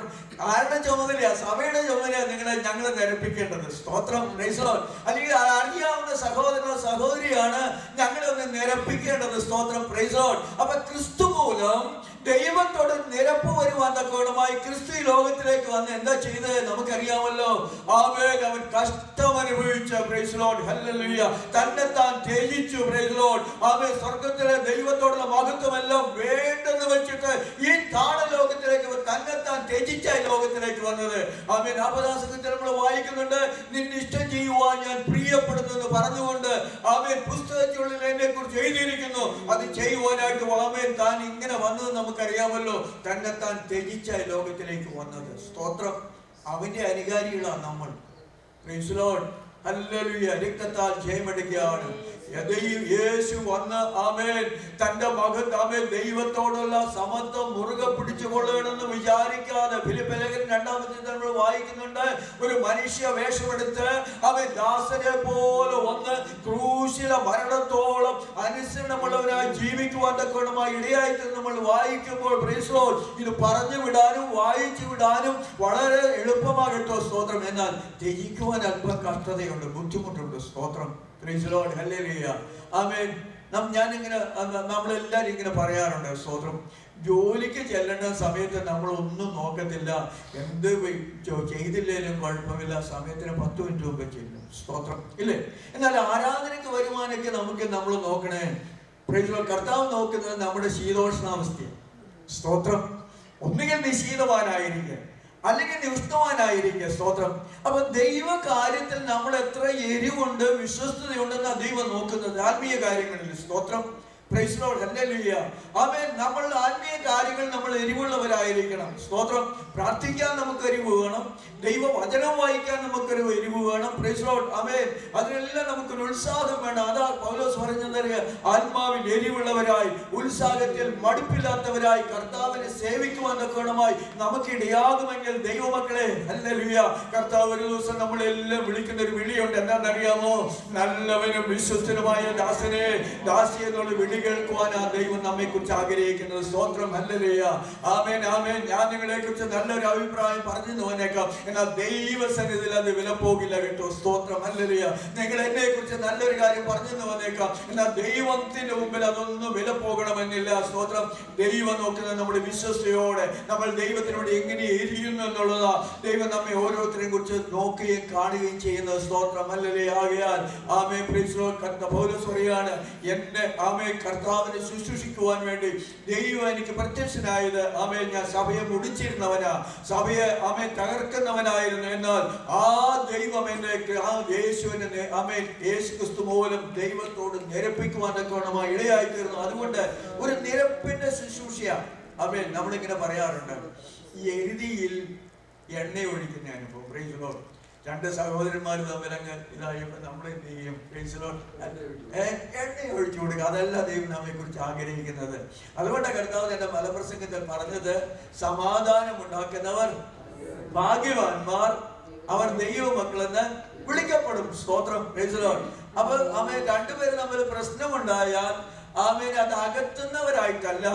ആരുടെ ചുമതലയാ? സഭയുടെ ചുമതലയാ ഞങ്ങളെ നിരപ്പിക്കേണ്ടത്. സ്തോത്രം. Praise Lord. അല്ലെങ്കിൽ അറിയാവുന്ന സഹോദരനോ സഹോദരിയാണ് ഞങ്ങളെ ഒന്ന് നിരപ്പിക്കേണ്ടത്. സ്തോത്രം. Praise Lord. അപ്പൊ ക്രിസ്തു മൂലം ദൈവത്തോട് നിരപ്പ് വരുവാൻ തക്കവണ്ണമായി ക്രിസ്തു ഈ ലോകത്തിലേക്ക് വന്ന് എന്താ ചെയ്തത് നമുക്കറിയാമല്ലോ. ആമേൻ. അവൻ കഷ്ടം അനുഭവിച്ച. Praise Lord. ഹല്ലേലൂയ. തന്നെത്താൻ ത്യജിച്ചു. Price Lord. ആമേൻ. സ്വർഗ്ഗത്തിലെ ദൈവത്തോടുള്ള മഹത്വമെല്ലാം വേണ്ടെന്ന് വെച്ചിട്ട് ഈ താണ ലോകത്തിലേക്ക് തന്നെത്താൻ ത്യജിച്ച ലോകത്തിലേക്ക് വന്നത്. ആമേൻ. ആപദാസത്തിൽ നമ്മൾ വായിക്കുന്നുണ്ട്, നിന്റെ ഇഷ്ടം ചെയ്യുവാൻ ഞാൻ പ്രിയപ്പെടുന്നു എന്ന് പറഞ്ഞുകൊണ്ട് ആമേൻ പുസ്തകത്തിനുള്ളിൽ എന്നെ കുറിച്ച് എഴുതിയിരിക്കുന്നു. അത് ചെയ്യുവാനായിട്ട് ആമേൻ താൻ ഇങ്ങനെ വന്നത് നമുക്കറിയാമല്ലോ. തന്നെത്താൻ ത്യജിച്ച ലോകത്തിലേക്ക് വന്നത്. സ്തോത്രം. അവന്റെ അനുകാരികളാണ് നമ്മൾ. Praise Lord. ഹല്ലേലൂയ. രക്തത്താൽ ജയമെടുക്കുകയാണ്. യേശു വന്ന് ആമേൻ തന്റെ മകൻ ആമേൻ ദൈവത്തോടുള്ള സമത്വം മുറുകെ പിടിച്ചുകൊള്ളണമെന്ന് വിചാരിക്കാതെ, ഫിലിപ്പിലേഖനം 2-ാം അധ്യായത്തിൽ നമ്മൾ വായിക്കുന്നുണ്ട്, ഒരു മനുഷ്യ വേഷമെടുത്ത് അവൻ ദാസനെ പോലെ വന്ന് ക്രൂശിലെ മരണത്തോളം അനുസരണമുള്ളവനായി ജീവിക്കുവാൻ തക്കവണ്ണമായി ഇടയായിട്ട് നമ്മൾ വായിക്കുമ്പോൾ പ്രൈസ് ലോർഡ് ഇത് പറഞ്ഞു വിടാനും വായിച്ചു വിടാനും വളരെ എളുപ്പമാകട്ടോ. സ്തോത്രം. എന്നാൽ ത്യജിക്കുവാൻ അല്പം കഷ്ടതയുണ്ട്, ബുദ്ധിമുട്ടുണ്ട്. സ്തോത്രം. Praise Lord. ഹല്ലേലൂയ. ആമേൻ. ഞാനിങ്ങനെ നമ്മളെല്ലാവരും ഇങ്ങനെ പറയാറുണ്ട്. സ്തോത്രം. ജോലിക്ക് ചെല്ലേണ്ട സമയത്ത് നമ്മൾ ഒന്നും നോക്കത്തില്ല, എന്ത് ചെയ്തില്ലേലും കുഴപ്പമില്ല, സമയത്തിന് 10 മിനിറ്റ് മുമ്പ് ചെയ്യും. സ്തോത്രം. ഇല്ലേ? എന്നാൽ ആരാധനയ്ക്ക് വരുവാനൊക്കെ നമ്മൾ നോക്കണേ. Praise Lord. കർത്താവ് നോക്കുന്നത് നമ്മുടെ ശീതോഷ്ണാവസ്ഥയാണ്. സ്തോത്രം. ഒന്നുകിൽ നീ ശീതവാനായിരിക്കുക, അല്ലെങ്കിൽ നീ ഉഷ്ണവാനായിരിക്കുക. സ്തോത്രം. അപ്പൊ ദൈവ കാര്യത്തിൽ നമ്മൾ എത്ര എരിവുണ്ട്, വിശ്വസ്തതയുണ്ടെന്നാണ് ദൈവം നോക്കുന്നത്, ആത്മീയ കാര്യങ്ങളിൽ. സ്തോത്രം. പ്രൈസ് ലോർഡ്, ഹല്ലേലൂയ. ആമേൻ. നമ്മളുടെ ആത്മീയ കാര്യങ്ങൾ നമ്മൾ എരിവുള്ളവരായിരിക്കണം. സ്തോത്രം. പ്രാർത്ഥിക്കാൻ നമുക്ക് എരിവ് വേണം, ദൈവവചനം വായിക്കാൻ നമുക്കൊരു എരിവ് വേണം. പ്രൈസ് ലോർഡ്, ആമേൻ. അതിനെല്ലാം നമുക്കൊരു ഉത്സാഹം വേണം. അതാ പൗലോസ് പറഞ്ഞത്, ആത്മാവിൽ എരിവുള്ളവരായി, ഉത്സാഹത്തിൽ മടുപ്പില്ലാത്തവരായി, കർത്താവിനെ സേവിക്കുവാൻ തക്കവണ്ണമായി നമുക്ക് ഇടയാകുമെങ്കിൽ ദൈവമക്കളെ, ഹല്ലേലൂയ, കർത്താവ് ഒരു ദിവസം നമ്മളെല്ലാം വിളിക്കുന്ന ഒരു വിളിയുണ്ട്. എന്താണെന്നറിയാമോ? നല്ലവനും വിശ്വസ്തനുമായ ദാസനെ, ദാസി എന്നുള്ള വിളി കേൾക്കുവാനാ ദൈവം നമ്മെ കുറിച്ച് ആഗ്രഹിക്കുന്നത്. സ്തോത്രം, ഹല്ലേലൂയ. ആമേൻ, ആമേൻ. ഞാൻ നിങ്ങളെ കുറിച്ച് നല്ലൊരു അഭിപ്രായം പറഞ്ഞു തോന്നേക്കാം, എന്നാൽ ദൈവസന്നിധിയിൽ അത് വില പോകില്ല കേട്ടോ. സ്തോത്രം, ഹല്ലേലൂയ. നിങ്ങൾ എന്നെ കുറിച്ച് നല്ലൊരു കാര്യം പറഞ്ഞു തോന്നേക്കാം, എന്നാൽ ദൈവത്തിന്റെ മുമ്പിൽ അതൊന്നും വില പോകണമെന്നില്ല. സ്തോത്രം. ദൈവം നോക്കുന്നത് നമ്മുടെ വിശ്വസ്തയോടെ നമ്മൾ ദൈവത്തിനോട് എങ്ങനെ എരിയുന്നു എന്നുള്ളതാ. ദൈവം നമ്മെ ഓരോരുത്തരെയും കുറിച്ച് നോക്കുകയും കാണുകയും ചെയ്യുന്നത്. സ്തോത്രം, ഹല്ലേലൂയ. ആകയാൽ ആമേൻ, പ്രൈസ് ലോർഡ്. പൗലോസ് പറയാണ്, എന്നെ ആമേൻ കർത്താവിനെ ശുശ്രൂഷിക്കുവാൻ വേണ്ടി ദൈവം എനിക്ക് പ്രത്യക്ഷനായത്. ആമേൻ, ഞാൻ സഭയെ മുടിച്ചിരുന്നവനാ, സഭയെ ആമേൻ തകർക്കുന്നവനായിരുന്നു. എന്നാൽ ആ ദൈവം എന്നെ, ആ യേശുവിനെ ആമേൻ യേശു ക്രിസ്തു മൂലം ദൈവത്തോട് നിരപ്പിക്കുവാൻ തക്കവണ്ണമായി ഇടയായി തീർന്നു. അതുകൊണ്ട് ഒരു നിരപ്പിന്റെ ശുശ്രൂഷ. ആമേൻ. നമ്മളിങ്ങനെ പറയാറുണ്ട്, ഈ എരുതിയിൽ എണ്ണ ഒഴിക്കുന്ന അനുഭവം. Praise Lord. രണ്ട് സഹോദരന്മാർ തമ്മിൽ അങ്ങ് ഇതായപ്പോൾ നമ്മൾ എന്ത് ചെയ്യും? പ്രൈസ് ലോർഡ്, എണ്ണ ഒഴിച്ചു കൊടുക്കുക. അതല്ല ദൈവം നമ്മെ കുറിച്ച് ആഗ്രഹിക്കുന്നത്. അതുകൊണ്ട് കർത്താവ് എന്റെ ഫലപ്രസംഗത്തിൽ പറഞ്ഞത്, സമാധാനം ഉണ്ടാക്കുന്നവർ ഭാഗ്യവാന്മാർ, അവർ ദൈവമക്കളെന്ന് വിളിക്കപ്പെടും. സ്തോത്രം, പ്രൈസ് ലോർഡ്. അപ്പൊ ആമേൻ, രണ്ടുപേരും തമ്മിൽ പ്രശ്നമുണ്ടായാൽ ആമേൻ അത് അകറ്റുന്നവരായിട്ടല്ല.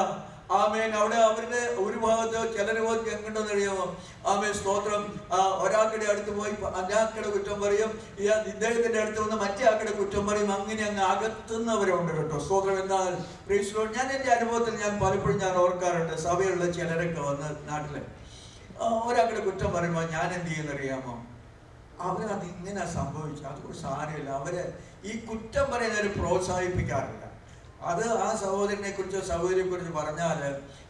ആമേൻ. അവിടെ അവരുടെ ഒരു ഭാഗത്ത് ചിലര് പോയി എങ്ങോട്ടെന്ന് അറിയാമോ? ആമേൻ, സ്തോത്രം. ഒരാൾക്കിടെ അടുത്ത് പോയി അഞ്ചാക്കടെ കുറ്റം പറയും, ഇദ്ദേഹത്തിന്റെ അടുത്ത് വന്ന് മറ്റേ ആക്കടെ കുറ്റം പറയും. അങ്ങനെ അങ്ങ് അകത്തുന്നവരുണ്ട് കേട്ടോ. സ്തോത്രം. എന്നാൽ പ്രൈസ് ലോർഡ്, ഞാൻ എന്റെ അനുഭവത്തിൽ ഞാൻ പലപ്പോഴും ഞാൻ ഓർക്കാറുണ്ട്, സഭയുള്ള ചിലരൊക്കെ വന്ന് നാട്ടില് ഒരാക്കടെ കുറ്റം പറയുമ്പോൾ ഞാൻ എന്ത് ചെയ്യുന്നറിയാമോ? അവരത് ഇങ്ങനെ സംഭവിച്ചു, അതുകൊണ്ട് സാരമില്ല. അവര് ഈ കുറ്റം പറയുന്നവര് പ്രോത്സാഹിപ്പിക്കാറില്ല. അത് ആ സഹോദരനെ കുറിച്ചോ സഹോദരിയെ കുറിച്ച് പറഞ്ഞാൽ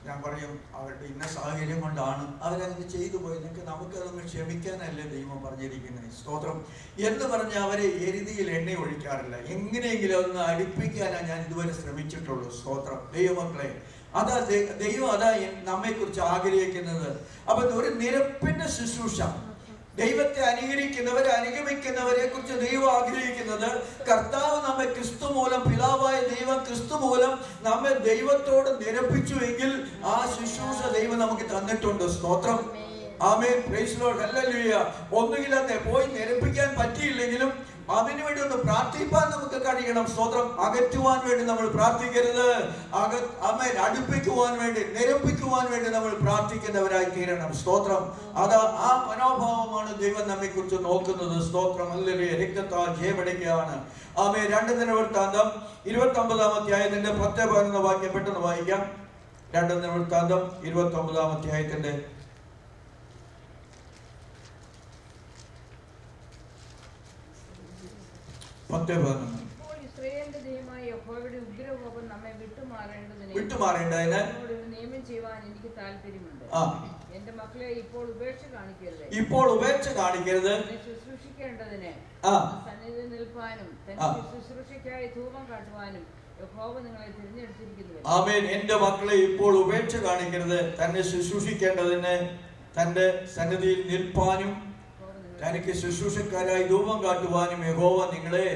ഞാൻ പറയും, അവരുടെ ഇന്ന സാഹചര്യം കൊണ്ടാണ് അവരങ്ങനെ ചെയ്തു പോയി, നമുക്കതൊന്ന് ക്ഷമിക്കാനല്ലേ ദൈവം പറഞ്ഞിരിക്കുന്നത്. സ്തോത്രം എന്ന് പറഞ്ഞ് അവരെ എരുതിയിൽ എണ്ണ ഒഴിക്കാറില്ല. എങ്ങനെയെങ്കിലും ഒന്ന് അടുപ്പിക്കാനാണ് ഞാൻ ഇതുവരെ ശ്രമിച്ചിട്ടുള്ളൂ. സ്തോത്രം, ദൈവമക്കളെ. അതാ ദൈവം അതാ നമ്മെ കുറിച്ച് ആഗ്രഹിക്കുന്നത്. അപ്പൊ ഒരു നിരപ്പിന്റെ ശുശ്രൂഷ, ദൈവത്തെ അനുകരിക്കുന്നവരെ അനുഗമിക്കുന്നവരെ കുറിച്ച് ദൈവം ആഗ്രഹിക്കുന്നത്, കർത്താവ് നമ്മെ ക്രിസ്തു മൂലം, പിതാവായ ദൈവം ക്രിസ്തു മൂലം നമ്മെ ദൈവത്തോട് നിരപ്പിച്ചുവെങ്കിൽ ആ ശുശ്രൂഷ ദൈവം നമുക്ക് തന്നിട്ടുണ്ട്. സ്തോത്രം, ആമേൻ, പ്രൈസ് ലോർഡ്, ഹല്ലേലൂയ. ഒന്നുകിൽ അതെ പോയി നിരപ്പിക്കാൻ പറ്റിയില്ലെങ്കിലും അതിനു വേണ്ടി ഒന്ന് പ്രാർത്ഥിപ്പാൻ നമുക്ക് കഴിയണം. സ്തോത്രം. അകറ്റുവാൻ വേണ്ടി നമ്മൾ പ്രാർത്ഥിക്കരുത്, ആമേൻ, അടുപ്പിക്കുവാൻ വേണ്ടി, നിരപ്പിക്കുവാൻ വേണ്ടി നമ്മൾ പ്രാർത്ഥിക്കുന്നവരായി തീരണം. സ്തോത്രം. അതാ ആ മനോഭാവമാണ് ദൈവം നമ്മെ കുറിച്ച് നോക്കുന്നത്. സ്തോത്രം, ഹല്ലേലൂയ. രക്തത്താൽ ജയമെടുക്കുകയാണ്. ആമേൻ. 2 ദിനവൃത്താന്തം 29-ാം അധ്യായത്തിന്റെ 10-11 വാക്യം പെട്ടെന്ന് വായിക്കാം. 2 ദിനവൃത്താന്തം 29-ാം അധ്യായത്തിന്റെ 10-11. വിട്ടുമാറേണ്ടതിന് നിയമം ചെയ്യുവാൻ എനിക്ക് താല്പര്യമുണ്ട്. എന്റെ മക്കളെ ഇപ്പോൾ ഉപേക്ഷ കാണിക്കരുത്. ശുശ്രൂഷിക്കേണ്ടതിന് സന്നിധി നിൽപ്പാനും ശുശ്രൂഷയ്ക്കായി ധൂപം കാട്ടുവാനും യഹോവ നിങ്ങളെ തിരഞ്ഞെടുത്തിരിക്കുന്നു. ആമേൻ. എന്റെ മക്കളെ ഇപ്പോൾ ഉപേക്ഷ കാണിക്കരുത്. തന്നെ ശുശ്രൂഷിക്കേണ്ടതിന്, തന്റെ സന്നിധിയിൽ നിൽപ്പാനും തനിക്ക് ശുശ്രൂഷക്കാരായി ധൂപം കാട്ടുവാനും യഹോവ നിങ്ങളെ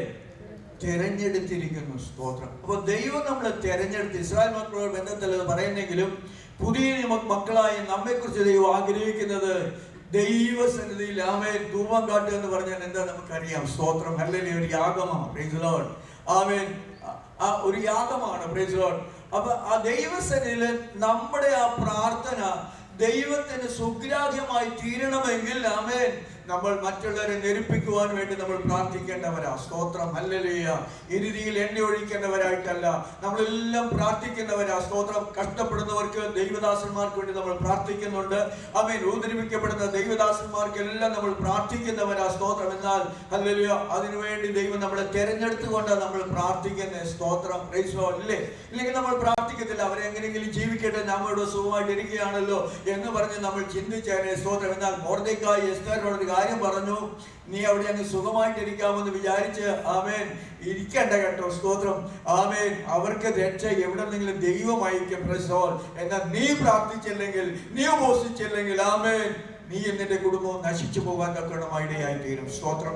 തിരഞ്ഞെടുത്തിരിക്കുന്നു. സ്തോത്രം. അപ്പൊ ദൈവം നമ്മളെ തിരഞ്ഞെടുത്ത് ഇസ്രായേൽ മക്കളോട് ബന്ധത്തിൽ പറയുന്നെങ്കിലും പുതിയ മക്കളായി നമ്മെ കുറിച്ച് ദൈവം ആഗ്രഹിക്കുന്നത് ദൈവസന്നിധിയിൽ ആമേൻ ധൂപം കാട്ടുക എന്ന് പറഞ്ഞാൽ എന്താ നമുക്കറിയാം. സ്തോത്രം, ഹല്ലേലൂയ. ഒരു യാഗമാണ്. Price Lord. ആമേൻ. ഒരു യാഗമാണ്. Price Lord. അപ്പൊ ആ ദൈവസന്നിധിയിൽ നമ്മുടെ ആ പ്രാർത്ഥന ദൈവത്തിന് സുഗ്രാഹ്യമായി തീരണമെങ്കിൽ ആമേൻ നമ്മൾ മറ്റുള്ളവരെ നിരപ്പിക്കുവാൻ വേണ്ടി നമ്മൾ പ്രാർത്ഥിക്കേണ്ടവരാ. സ്തോത്രം, ഹല്ലേലൂയ. എരുതിയിൽ എണ്ണ ഒഴിക്കേണ്ടവരായിട്ടല്ല, നമ്മളെല്ലാം പ്രാർത്ഥിക്കുന്നവരാ. സ്തോത്രം. കഷ്ടപ്പെടുന്നവർക്ക്, ദൈവദാസന്മാർക്ക് വേണ്ടി നമ്മൾ പ്രാർത്ഥിക്കുന്നുണ്ട്. ആമേൻ. ഉപദ്രവിക്കപ്പെടുന്ന ദൈവദാസന്മാർക്കെല്ലാം നമ്മൾ പ്രാർത്ഥിക്കുന്നവരാ. സ്തോത്രം. എന്നാൽ ഹല്ലേലൂയ, അതിനുവേണ്ടി ദൈവം നമ്മളെ തിരഞ്ഞെടുത്തുകൊണ്ടാണ് നമ്മൾ പ്രാർത്ഥിക്കുന്നത്. സ്തോത്രം, പ്രൈസ് ലോർഡ്. ഇല്ലേ? ഇല്ലെങ്കിൽ നമ്മൾ പ്രാർത്ഥിക്കത്തില്ല. അവരെ എങ്ങനെയെങ്കിലും ജീവിക്കട്ടെ, നമ്മളിവിടെ സുഖമായിട്ട് ഇരിക്കുകയാണല്ലോ എന്ന് പറഞ്ഞ് നമ്മൾ ചിന്തിച്ചേനെ. സ്തോത്രം. എന്നാൽ മൊർദെഖായി എസ്തേറിനോട് കാര്യം പറഞ്ഞു, നീ അവിടെ അങ്ങ് സുഖമായിട്ടിരിക്കാമെന്ന് വിചാരിച്ച് ആമേൻ ഇരിക്കണ്ട കേട്ടോ. സ്തോത്രം. ആമേൻ. അവർക്ക് രക്ഷ എവിടെന്നെങ്കിലും ദൈവം അയക്കും. എന്നാൽ നീ പ്രാർത്ഥിച്ചില്ലെങ്കിൽ, നീ ഉപവസിച്ചില്ലെങ്കിൽ ആമേൻ നീ എന്നിന്റെ കുടുംബവും നശിച്ചു പോകാൻ തക്കണമായി ഇടയായിത്തീരും. സ്തോത്രം.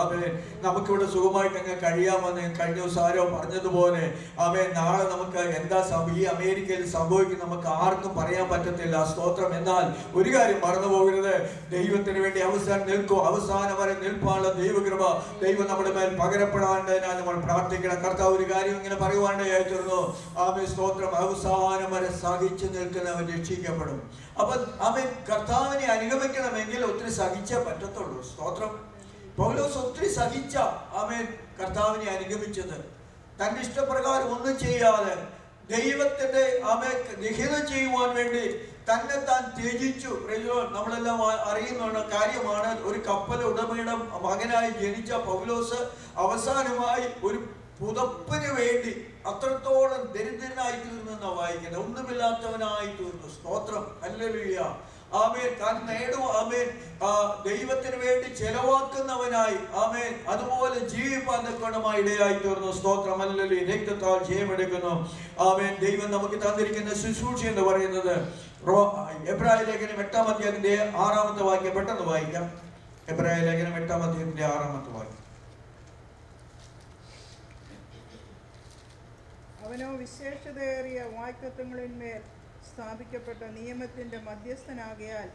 ആമേൻ. നമുക്കിവിടെ സുഖമായിട്ട് അങ്ങ് കഴിയാമെന്ന് കഴിഞ്ഞ ദിവസം ആരോ പറഞ്ഞതുപോലെ ആമേൻ നാളെ നമുക്ക് എന്താ ഈ അമേരിക്കയിൽ സംഭവിക്കും നമുക്ക് ആർക്കും പറയാൻ പറ്റത്തില്ല. സ്തോത്രം. എന്നാൽ ഒരു കാര്യം മറന്നു പോകരുത്, ദൈവത്തിന് വേണ്ടി അവസാനം വരെ നിൽപ്പാനുള്ള ദൈവകൃപ ദൈവം നമ്മുടെ മേൽ പകരപ്പെടാണ്ടതിനാൽ നമ്മൾ പ്രാർത്ഥിക്കണം. കർത്താവ് ഒരു കാര്യം ഇങ്ങനെ പറയുവാനായി തീർന്നു. ആമേൻ. സ്തോത്രം. അവസാനം വരെ സഹിച്ചു നിൽക്കുന്നവൻ രക്ഷിക്കപ്പെടും. അപ്പൊ ആമേൻ കർത്താവിനെ അനുഗമിക്കണമെങ്കിൽ ഒത്തിരി സഹിച്ചേ പറ്റത്തുള്ളൂ. സ്തോത്രം. പൗലോസ് ഒത്തിരി സഹിച്ച ആമേൻ കർത്താവിനെ അനുഗമിച്ചത്. തന്റെ ഇഷ്ടപ്രകാരം ഒന്നും ചെയ്യാതെ ദൈവത്തിന്റെ ആമേൻ നിഹിതം ചെയ്യുവാൻ വേണ്ടി തന്നെ താൻ ത്യജിച്ചു. നമ്മളെല്ലാം അറിയുന്ന കാര്യമാണ്. ഒരു കപ്പൽ ഉടമയുടെ മകനായി ജനിച്ച പൗലോസ് അവസാനമായി ഒരു പുതപ്പിന് വേണ്ടി അത്രത്തോളം ദരിദ്രനായി തീർന്നെന്നാ വായിക്കുന്നത്. ഒന്നുമില്ലാത്തവനായി തീർന്നു. സ്തോത്രം. ഹല്ലേലൂയ. ആമേൻ. താൻ ആമേൻ ദൈവത്തിന് വേണ്ടി ചെലവാക്കുന്നവനായി ആമേൻ അതുപോലെ ജീവിപ്പാൻ തക്കവണ്ണമായി ഇടയായി തീർന്നു. സ്തോത്രം. ഹല്ലേലൂയ. രക്തത്താൽ ജയമെടുക്കുന്നു. ആമേൻ. ദൈവം നമുക്ക് തന്നിരിക്കുന്ന ശുശ്രൂഷ എന്ന് പറയുന്നത് എബ്രായ ലേഖനം 8-ാം അധ്യായത്തിന്റെ 6-ാമത്തെ വാക്യം പെട്ടെന്ന് വായിക്കാം. എബ്രായ ലേഖനം 8-ാം അധ്യായത്തിന്റെ 6-ാമത്തെ വാക്യം. അവനോ വിശേഷതയേറിയ വാഗ്ദത്തങ്ങളിന്മേൽ സ്ഥാപിക്കപ്പെട്ട നിയമത്തിന്റെ മധ്യസ്ഥനാകയാൽ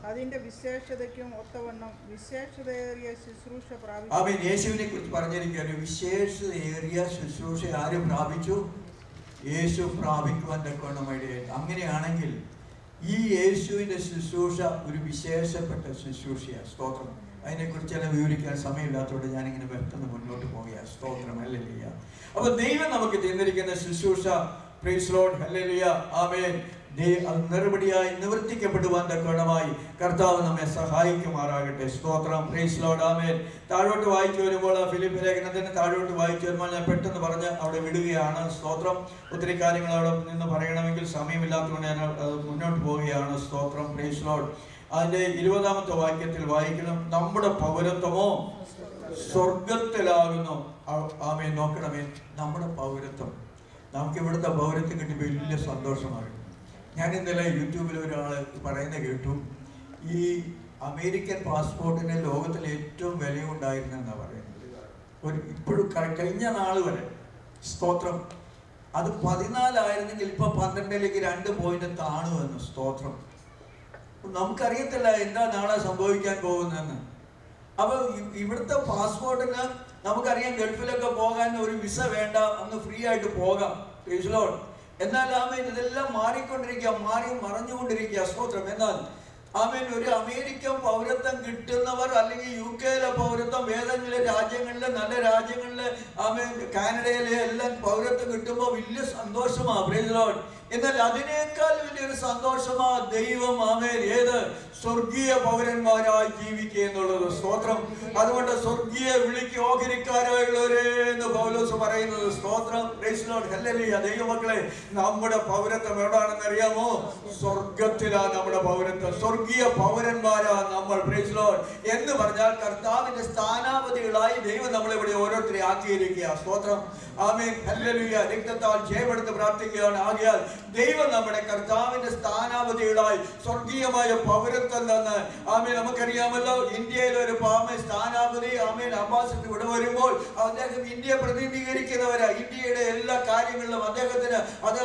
അതിന്റെ വിശേഷതയ്ക്കും ഒത്തവണ്ണം വിശേഷതയേറിയ ശുശ്രൂഷ പ്രാപിച്ചു. യേശുവിനെ കുറിച്ച് പറഞ്ഞിരിക്കുകയാണ്. വിശേഷതയേറിയ ശുശ്രൂഷ ആര് പ്രാപിച്ചു? യേശു പ്രാപിക്കുവാൻ തക്കവണ്ണമായി. അങ്ങനെയാണെങ്കിൽ ഈ യേശുവിന്റെ ശുശ്രൂഷ ഒരു വിശേഷപ്പെട്ട ശുശ്രൂഷയാണ്. സ്തോത്രം. അതിനെക്കുറിച്ചെല്ലാം വിവരിക്കാൻ സമയമില്ലാത്തതുകൊണ്ട് ഞാനിങ്ങനെ പെട്ടെന്ന് മുന്നോട്ട് പോവുകയാണ്. സ്തോത്രം. ഹല്ലേലൂയ. അപ്പൊ ദൈവം നമുക്ക് തന്നിരിക്കുന്ന ശുശ്രൂഷ പ്രൈസ് ലോർഡ്. ഹല്ലേലൂയ. ആമേൻ. നിറുപടിയായി നിവർത്തിക്കപ്പെടുവാൻ തക്കവണ്ണമായി കർത്താവ് നമ്മെ സഹായിക്കുമാറാകട്ടെ. സ്തോത്രം. Praise Lord. ആമേൻ. താഴോട്ട് വായിച്ചു വരുമ്പോൾ ഫിലിപ്പ് ലേഖനത്തിന് താഴോട്ട് വായിച്ചു വരുമ്പോൾ ഞാൻ പെട്ടെന്ന് പറഞ്ഞ് അവിടെ വിടുകയാണ്. സ്തോത്രം. ഒത്തിരി കാര്യങ്ങൾ അവിടെ നിന്ന് പറയണമെങ്കിൽ സമയമില്ലാത്തതുകൊണ്ട് ഞാൻ മുന്നോട്ട് പോവുകയാണ്. സ്തോത്രം. Praise Lord. അതിന്റെ 20-ാമത്തെ വാക്യത്തിൽ വായിക്കണം, നമ്മുടെ പൗരത്വമോ സ്വർഗത്തിലാകുന്നു. ആമേൻ. നോക്കണമേ, നമ്മുടെ പൗരത്വം നമുക്ക് ഇവിടുത്തെ പൗരത്വം കിട്ടി വലിയ സന്തോഷമാണ്. ഞാൻ ഇന്നലെ യൂട്യൂബിൽ ഒരാൾ പറയുന്നത് കേട്ടു, ഈ അമേരിക്കൻ പാസ്പോർട്ടിന് ലോകത്തിൽ ഏറ്റവും വിലയുണ്ടായിരുന്നെന്നാണ് പറയുന്നത്. ഇപ്പോഴും കഴിഞ്ഞ നാൾ വരെ. സ്തോത്രം. അത് 14 ആയിരുന്നെങ്കിൽ ഇപ്പൊ 12ലേക്ക് 2 പോയിന്റ് താണുവെന്ന്. സ്തോത്രം. നമുക്കറിയത്തില്ല എന്താ നാളെ സംഭവിക്കാൻ പോകുന്നതെന്ന്. അപ്പൊ ഇവിടുത്തെ പാസ്പോർട്ടിന് നമുക്കറിയാം ഗൾഫിലൊക്കെ പോകാൻ ഒരു വിസ വേണ്ട, അന്ന് ഫ്രീ ആയിട്ട് പോകാം. എന്നാൽ ആമേൻ ഇതെല്ലാം മാറിക്കൊണ്ടിരിക്കുക, മറഞ്ഞുകൊണ്ടിരിക്കുക. സ്തോത്രം. എന്നാൽ ആമേൻ ഒരു അമേരിക്കൻ പൗരത്വം കിട്ടുന്നവർ അല്ലെങ്കിൽ UK-യിലെ പൗരത്വം ഏതെങ്കിലും രാജ്യങ്ങളിലെ നല്ല രാജ്യങ്ങളിലെ ആമേൻ കാനഡയിലെ എല്ലാം പൗരത്വം കിട്ടുമ്പോൾ വലിയ സന്തോഷമാണ്. Praise Lord. എന്നാൽ അതിനേക്കാൾ വലിയൊരു സന്തോഷമാ ദൈവം ആമേൻ ഏത് സ്വർഗീയ പൗരന്മാരായി ജീവിക്കുക എന്നുള്ളത്. സ്തോത്രം. അതുകൊണ്ട് സ്വർഗീയ വിളിക്ക് ഓഹരിക്കാരായുള്ളവരെ എന്ന് പൗലോസ് പറയുന്നത്. സ്തോത്രം. Praise Lord. ഹല്ലേലൂയ. ദൈവമക്കളെ, നമ്മുടെ പൗരത്വം എവിടാണെന്ന് അറിയാമോ? സ്വർഗത്തിലാണ് നമ്മുടെ പൗരത്വം. സ്വർഗീയ പൗരന്മാരാ നമ്മൾ. Praise Lord. എന്ന് പറഞ്ഞാൽ കർത്താവിന്റെ സ്ഥാനാപതികളായി ദൈവം നമ്മളിവിടെ ഓരോരുത്തരെ ആക്കിയിരിക്കുക. സ്തോത്രം. ആമേൻ. ഹല്ലേലൂയ. രക്തത്താൽ ജയമെടുത്ത് പ്രാർത്ഥിക്കുകയാണ്. ആകിയാൽ ദൈവം നമ്മുടെ കർത്താവിന്റെ സ്ഥാനാപതികളായി സ്വർഗീയമായ പൗരത്വം തന്നെ. ആമേൻ. നമുക്കറിയാമല്ലോ, ഇന്ത്യയിലെ ഒരു സ്ഥാനാപതി ആമേൻ അംബാസഡർ ഇവിടെ വരുമ്പോൾ അദ്ദേഹം ഇന്ത്യയെ പ്രതിനിധീകരിക്കുന്നവരാ. ഇന്ത്യയുടെ എല്ലാ കാര്യങ്ങളിലും അദ്ദേഹത്തിന് അത്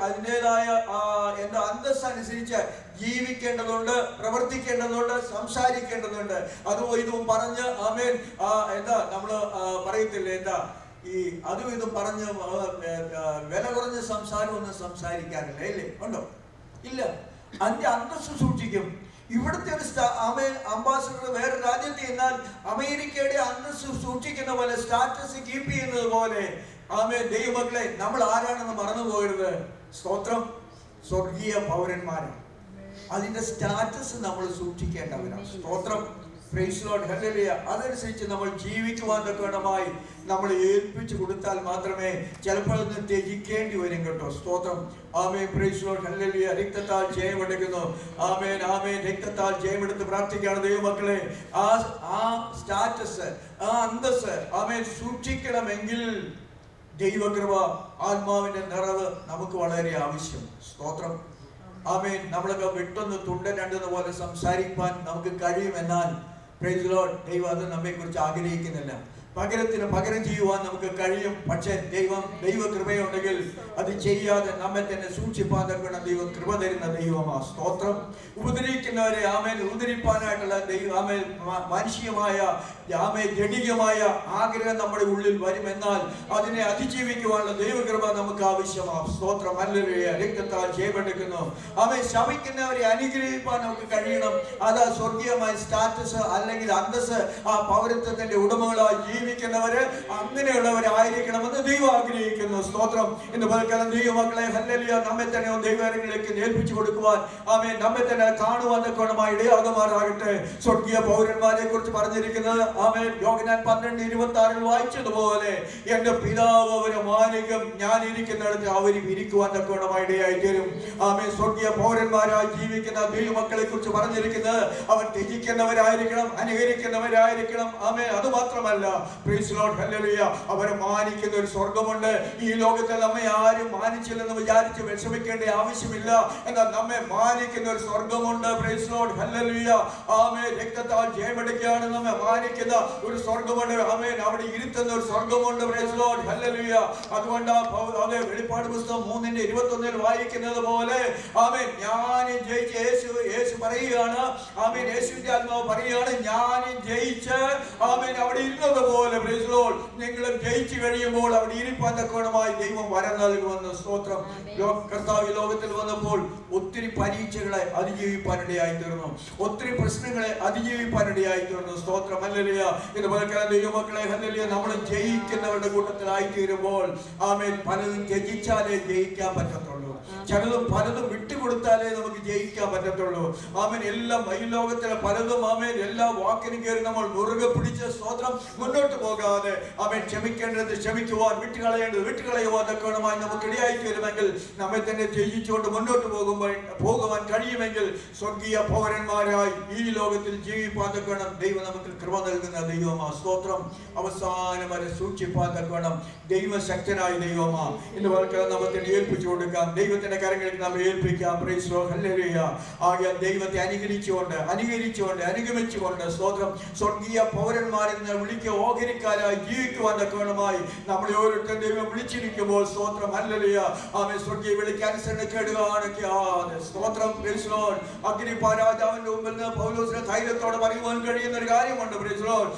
അതിൻ്റെതായ അന്തസ്സ് അനുസരിച്ച് ജീവിക്കേണ്ടതുണ്ട്, പ്രവർത്തിക്കേണ്ടതുണ്ട്, സംസാരിക്കേണ്ടതുണ്ട്. അതും ഇതും പറഞ്ഞ് ആമേൻ നമ്മള് പറയത്തില്ലേ ഈ അതും ഇതും പറഞ്ഞ് വില കുറഞ്ഞ സംസാരം ഒന്നും സംസാരിക്കാറില്ല. ഇല്ലേ? ഉണ്ടോ? ഇല്ല. അതിന്റെ അന്തസ്സ് സൂക്ഷിക്കും. ഇവിടുത്തെ ഒരു അംബാസഡർ വേറെ രാജ്യത്ത് എന്നാൽ അമേരിക്കയുടെ അന്തസ്സ് സൂക്ഷിക്കുന്ന പോലെ, സ്റ്റാറ്റസ് കീപ്പ് ചെയ്യുന്നത് പോലെ ആമേൻ. ദൈവമക്കളെ, നമ്മൾ ആരാണെന്ന് മറന്നു പോകരുത്. സ്തോത്രം. സ്വർഗീയ പൗരന്മാരാണ്. അതിന്റെ സ്റ്റാറ്റസ് നമ്മൾ സൂക്ഷിക്കേണ്ടവരാണ്. സ്തോത്രം. പ്രൈസ് ലോർഡ്, ഹല്ലേലൂയ. അതനുസരിച്ച് നമ്മൾ ജീവിക്കുവാൻ തക്കവണ്ണമായി നമ്മൾ ഏൽപ്പിച്ചു കൊടുത്താൽ മാത്രമേ ചിലപ്പോൾ ഒന്ന് ത്യജിക്കേണ്ടി വരും കേട്ടോ. സ്തോത്രം. ആമേൻ. പ്രൈസ് ലോർഡ്, ഹല്ലേലൂയ. രക്തത്താൽ ജയമെടുക്കുന്നു. ആമേൻ, ആമേൻ. രക്തത്താൽ ജയമെടുത്ത് പ്രാർത്ഥിക്കുകയാണ് ദൈവമക്കളെ. ആ സ്റ്റാറ്റസ്, ആ അന്തസ് ആമേൻ സൂക്ഷിക്കണമെങ്കിൽ ദൈവകൃപ, ആത്മാവിന്റെ നിറവ് നമുക്ക് വളരെ ആവശ്യം. സ്തോത്രം. ആമേൻ. നമ്മളൊക്കെ വിട്ടൊന്ന് തുണ്ടൻ രണ്ടെന്ന് പോലെ സംസാരിക്കാൻ നമുക്ക് കഴിയുമെന്നാൽ പ്രൈസ് ലോർഡ്, ദൈവം അത് നമ്മെ കുറിച്ച് ആഗ്രഹിക്കുന്നില്ല. പകരത്തിന് പകരം ചെയ്യുവാൻ നമുക്ക് കഴിയും. പക്ഷേ ദൈവകൃപയുണ്ടെങ്കിൽ അത് ചെയ്യാതെ നമ്മെ തന്നെ സൂക്ഷിപ്പാൻ തക്കണം ദൈവം കൃപ തരുന്ന ദൈവമാ. സ്തോത്രം. ഉപദ്രവിക്കുന്നവരെ ആമേൻ ഉപദ്രവിപ്പാനായിട്ടുള്ള ആമേൻ മാനുഷികമായ ആമേൻ ജഡികമായ ആഗ്രഹം നമ്മുടെ ഉള്ളിൽ വരുമെന്നാൽ അതിനെ അതിജീവിക്കുവാനുള്ള ദൈവകൃപ നമുക്ക് ആവശ്യമാണ്. സ്തോത്രം. ഹല്ലേലൂയ. രക്തത്താൽ ജയമെടുക്കുന്നു. ആമേൻ. ശപിക്കുന്നവരെ അനുഗ്രഹിപ്പാൻ നമുക്ക് കഴിയണം. അത് സ്വർഗീയമായ സ്റ്റാറ്റസ് അല്ലെങ്കിൽ അന്തസ്, ആ പൗരത്വത്തിന്റെ ഉടമകളായി ജീവിക്കുന്നവര് അങ്ങനെയുള്ളവരായിരിക്കണമെന്ന് ദൈവം ആഗ്രഹിക്കുന്നു. സ്തോത്രം. ഇന്ന് പലക്കാലം ദൈവമക്കളെ ഹല്ലേലൂയ നമ്മെ തന്നെ ദൈവകരങ്ങളിലേക്ക് ഏൽപ്പിച്ചു കൊടുക്കുവാൻ, ആമേൻ, നമ്മെ തന്നെ കാണുവാൻ തക്കവണ്ണമായി ഇടയാകുമാറാകട്ടെ. സ്വർഗീയ പൗരന്മാരെ കുറിച്ച് പറഞ്ഞിരിക്കുന്നത് ആമേൻ യോഹന്നാൻ 12:26 വായിച്ചതുപോലെ എന്റെ പിതാവ് അവരെ മാനിക്കും, ഞാൻ ഇരിക്കുന്നിടത്ത് അവരും ഇരിക്കുവാൻ തക്കവണ്ണമായി ഇടയായി തീരും. ആമേൻ. സ്വർഗീയ പൗരന്മാരായി ജീവിക്കുന്ന ദൈവമക്കളെ കുറിച്ച് പറഞ്ഞിരിക്കുന്നത് അവർ ത്യജിക്കുന്നവരായിരിക്കണം, അനുകരിക്കുന്നവരായിരിക്കണം. ആമേൻ. അത് മാത്രമല്ല പ്രൈസ് ലോർഡ്, ഹല്ലേലൂയ, അവരെ മാനിക്കുന്ന ഒരു സ്വർഗമുണ്ട്. ഈ ലോകത്തിൽ നമ്മെ ആരും മാനിച്ചില്ലെന്ന് വിചാരിച്ച് വിഷമിക്കേണ്ട ആവശ്യമില്ല. എന്നാൽ നമ്മെ മാനിക്കുന്ന ഒരു സ്വർഗമുണ്ട്. പ്രൈസ് ലോർഡ്, ഹല്ലേലൂയ. ആമേൻ. രക്തത്താൽ ജയമെടുക്കുകയാണ് നമ്മെ മാനിക്കുന്ന ഒരു സ്വർഗമുണ്ട്. ആമേൻ. അവിടെ ഇരുത്തുന്ന ഒരു സ്വർഗമുണ്ട്. പ്രൈസ് ലോർഡ്, ഹല്ലേലൂയ. അതുകൊണ്ട് അതെ വെളിപ്പാട് പുസ്തകം 3:21 വായിക്കുന്നത് പോലെ ആമേൻ ഞാൻ ജയിച്ച് യേശു പറയുകയാണ്. ആമേൻ. യേശുവിന്റെ ആത്മാവ് പറയുകയാണ്, ഞാൻ ജയിച്ച് ആമേൻ അവിടെ ഇരുന്നത് പോലെ പ്രൈസ് ലോർഡ് നിങ്ങളും ജയിച്ചു കഴിയുമ്പോൾ അവിടെ ഇരിപ്പാൻ തക്കവണ്ണമായി ദൈവം വരം നൽകുമെന്ന്. സ്തോത്രം. കർത്താവ് ലോകത്തിൽ വന്നപ്പോൾ ഒത്തിരി പരീക്ഷകളെ അതിജീവിപ്പാനിടയായി തീർന്നു, ഒത്തിരി പ്രശ്നങ്ങളെ അതിജീവിപ്പാനിടയായി തീർന്നു. സ്തോത്രം. ഹല്ലേലൂയ. ഇതുപോലെ ദൈവമക്കളെ ഹല്ലേലൂയ നമ്മൾ ജയിക്കുന്നവരുടെ കൂട്ടത്തിലായി തീരുമ്പോൾ ആമേൻ പലതും ത്യജിച്ചാലേ ജയിക്കാൻ പറ്റത്തുള്ളൂ. പലതും വിട്ടുകൊടുത്താലേ നമുക്ക് ജയിക്കാൻ പറ്റത്തുള്ളൂ. ആമേൻ. എല്ലാം ഈ ലോകത്തിലെ പലതും ആമേൻ എല്ലാ വാക്കിനും കയറി നമ്മൾ മുറുകെ പിടിച്ച സ്തോത്രം മുന്നോട്ട് പോകാതെ ആമേൻ ക്ഷമിക്കേണ്ടത് ക്ഷമിക്കുവാൻ, വിട്ടുകളയേണ്ടത് വിട്ടുകളയുവാൻ തക്കവണ്ണമായി നമുക്ക് ഇടയായി തീരുമെങ്കിൽ നമ്മെ തന്നെ ത്യജിച്ചുകൊണ്ട് മുന്നോട്ട് പോകുവാൻ കഴിയുമെങ്കിൽ സ്വർഗീയ പൗരന്മാരായി ഈ ലോകത്തിൽ ജീവിപ്പാൻ തക്കവണ്ണം ദൈവം നമുക്ക് കൃപ നൽകുന്ന ദൈവമാ. സ്തോത്രം. അവസാനം വരെ സൂക്ഷിപ്പാൻ തക്കവണ്ണം ദൈവശക്തനായ ദൈവമാ. ഇന്ന് വളരെ നമുക്ക് ഏൽപ്പിച്ചു കൊടുക്കാം. ദൈവത്തിന്റെ കരങ്ങളിൽ നാം ഏൽപ്പിക്കാം. Price Lord, hallelujah. ആകയാൽ ദൈവത്തെ അനുകരിച്ചുകൊണ്ട് അനുഗമിച്ചുകൊണ്ട് സ്തോത്രം സ്വർഗീയ പൗരന്മാരെന്ന് വിളിക്കുക ഓഹരിക്കാരായി ജീവിക്കുവാൻ തക്കവണ്ണമായി നമ്മളെ ഓരോരുത്തരും ദൈവം വിളിച്ചിരിക്കുമ്പോൾ സ്തോത്രം. ഹല്ലേലൂയ. ആമേൻ. സ്വർഗീയ വിളിക്ക് അനുസരണക്കേട് കാണിക്കാതെ സ്തോത്രം. Praise Lord. അഗ്രിപ്പാ രാജാവിന്റെ മുമ്പിൽ നിന്ന് പൗലോസിനെ ധൈര്യത്തോടെ പറയുവാൻ കഴിയുന്ന ഒരു കാര്യമുണ്ട്. Praise Lord.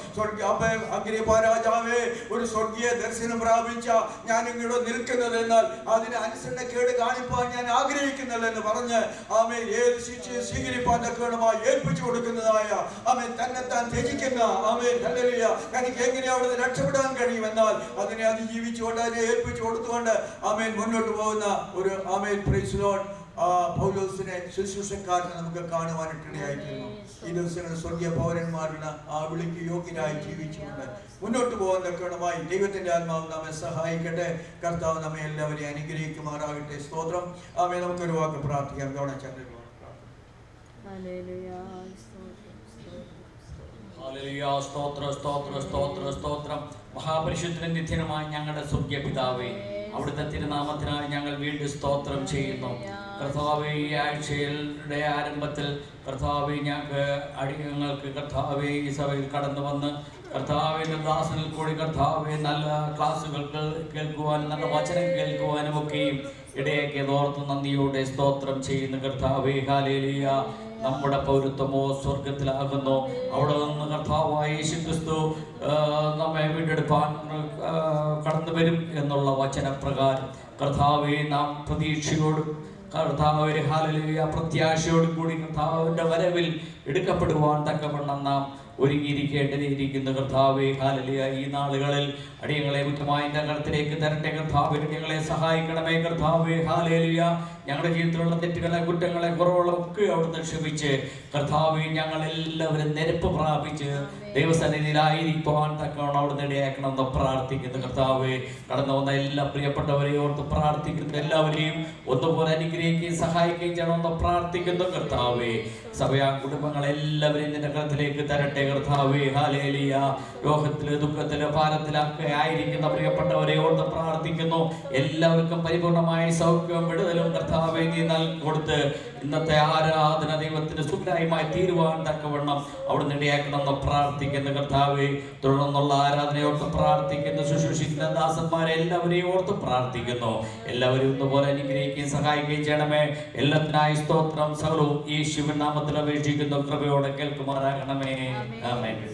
അഗ്രിപ്പാ രാജാവേ, ഒരു സ്വർഗീയ ദർശനം പ്രാപിച്ച ഞാൻ ഇങ്ങോട്ട് നിൽക്കുന്നത്, എന്നാൽ അതിന് അനുസരണക്കേട് കാണിപ്പാൻ ഞാൻ ആഗ്രഹിക്കുന്നില്ലെന്ന് പറഞ്ഞ് ആമേൻ ഏത് ശിക്ഷയെ സ്വീകരിപ്പാൻ തക്കവണ്ണമായി ഏൽപ്പിച്ചു കൊടുക്കുന്നതായ ആമേൻ തന്നെത്താൻ ത്യജിക്കുന്ന ആമേൻ ഹല്ലേലൂയ എനിക്ക് എങ്ങനെ അവിടെ നിന്ന് രക്ഷപ്പെടാൻ കഴിയും, എന്നാൽ അതിനെ അതിജീവിച്ചുകൊണ്ട് അതിനെ ഏൽപ്പിച്ചു കൊടുത്തുകൊണ്ട് ആമേൻ മുന്നോട്ട് പോകുന്ന ഒരു ആമേൻ പ്രൈസ് ലോർഡ് പൗലോസിനെ ശുശ്രൂഷക്കാരനെ നമുക്ക് കാണുവാനിട്ടിടയായിത്തീരുന്നു. ഈ ദിവസങ്ങളിൽ സ്വർഗീയ പൗരന്മാരുടെ ആ വിളിക്ക് യോഗ്യരായി ജീവിച്ചുകൊണ്ട് മുന്നോട്ട് പോകാൻ തക്കവണ്ണമായി ദൈവത്തിന്റെ ആത്മാവ് നമ്മെ സഹായിക്കട്ടെ. കർത്താവ് നമ്മെ എല്ലാവരെയും അനുഗ്രഹിക്കുമാറാകട്ടെ. സ്തോത്രം. ആമേൻ. നമുക്കൊരു വാക്ക് പ്രാർത്ഥിക്കാം. സ്തോത്രം. മഹാപരിശുദ്ധനും നിത്യനുമായ ഞങ്ങളുടെ സ്വർഗീയ പിതാവേ, അവിടുത്തെ തിരുനാമത്തിനായി ഞങ്ങൾ വീണ്ടും സ്തോത്രം ചെയ്യുന്നു. കർത്താവേ, ഈ ആഴ്ചയുടെ ആരംഭത്തിൽ കർത്താവേ ഞങ്ങൾക്ക് കർത്താവേ ഈ സഭയിൽ കടന്നു വന്ന് കർത്താവിന്റെ ദാസനിൽ കൂടി കർത്താവേ നല്ല ക്ലാസ്സുകൾ കേൾക്കുവാനും നല്ല വചനം കേൾക്കുവാനും ഒക്കെയും ഇടയാക്കിയത് ഓർത്ത് നന്ദിയോടെ സ്തോത്രം ചെയ്യുന്നു. കർത്താവേ, ഹല്ലേലൂയ. നമ്മുടെ പൗരത്വമോ സ്വർഗത്തിലാകുന്നു. അവിടെ നിന്ന് കർത്താവായ യേശുക്രിസ്തു നമ്മെ വീണ്ടെടുപ്പാൻ കടന്നു വരും എന്നുള്ള വചനപ്രകാരം കർത്താവെ നാം പ്രതീക്ഷയോടും കർത്താവ് ഹല്ലേലൂയ പ്രത്യാശയോടും കൂടി കർത്താവിൻ്റെ വരവിൽ എടുക്കപ്പെടുവാൻ തക്കവണ്ണം നാം ഒരുങ്ങിയിരിക്കേണ്ടതിരിക്കുന്ന കർത്താവേ. ഹല്ലേലൂയ. ഈ നാളുകളിൽ അടിയങ്ങളെ കുറ്റമായ കരത്തിലേക്ക് തരട്ടെ കർത്താവേ. അടിയങ്ങളെ സഹായിക്കണമേ കർത്താവേ. ഹല്ലേലൂയ. ഞങ്ങളുടെ ജീവിതത്തിലുള്ള തെറ്റുകളെ, കുറ്റങ്ങളെ, കുറവുകളൊക്കെ അവിടുന്ന് ക്ഷമിച്ച് കർത്താവേ ഞങ്ങൾ എല്ലാവരും നിരപ്പ് പ്രാപിച്ച് ദൈവസന്നിധിയിലായിരിക്കുവാൻ തക്കവണ്ണം അവിടുന്ന് ഇടയാക്കണമെന്ന് പ്രാർത്ഥിക്കുന്നു കർത്താവേ. കടന്നു വന്ന എല്ലാ പ്രിയപ്പെട്ടവരെയും ഓർത്ത് പ്രാർത്ഥിക്കുന്നു. എല്ലാവരെയും ഒന്നുപോലെ അനുഗ്രഹിക്കുകയും സഹായിക്കുകയും ചെയ്യണമെന്ന് പ്രാർത്ഥിക്കുന്നു കർത്താവേ. സഭയാ കുടുംബങ്ങളെല്ലാവരെയും നിന്റെ കരത്തിലേക്ക് തരട്ടെ കർത്താവേ. ഹല്ലേലൂയ. രോഗത്തില്, ദുഃഖത്തില്, ഭാരത്തിലൊക്കെ ആയിരിക്കുന്ന പ്രിയപ്പെട്ടവരെ ഓർത്ത് പ്രാർത്ഥിക്കുന്നു. എല്ലാവർക്കും പരിപൂർണമായ സൗഖ്യവും വിടുതലും കർത്താവേ നീ കൊടുത്ത് ഇന്നത്തെ ആരാധന ദൈവത്തിന് സുഖമായി തീരുവാൻ തക്കവണ്ണം അവിടുന്ന് ഇടയാക്കണമെന്ന് പ്രാർത്ഥിക്കുന്നു കർത്താവേ. തുടർന്നുള്ള ആരാധനയോർത്ത് പ്രാർത്ഥിക്കുന്നു. ശുശ്രൂഷിക്കുന്ന ദാസന്മാരെ എല്ലാവരെയും ഓർത്ത് പ്രാർത്ഥിക്കുന്നു. എല്ലാവരും ഒന്നുപോലെ അനുഗ്രഹിക്കുകയും സഹായിക്കുകയും ചെയ്യണമേ. എല്ലാത്തിനായി സ്തോത്രം സകലവും യേശുവിൻ നാമത്തിൽ അപേക്ഷിക്കുന്നു. കൃപയോടെ കേൾക്കുമാറാകണമേ. ആമേൻ.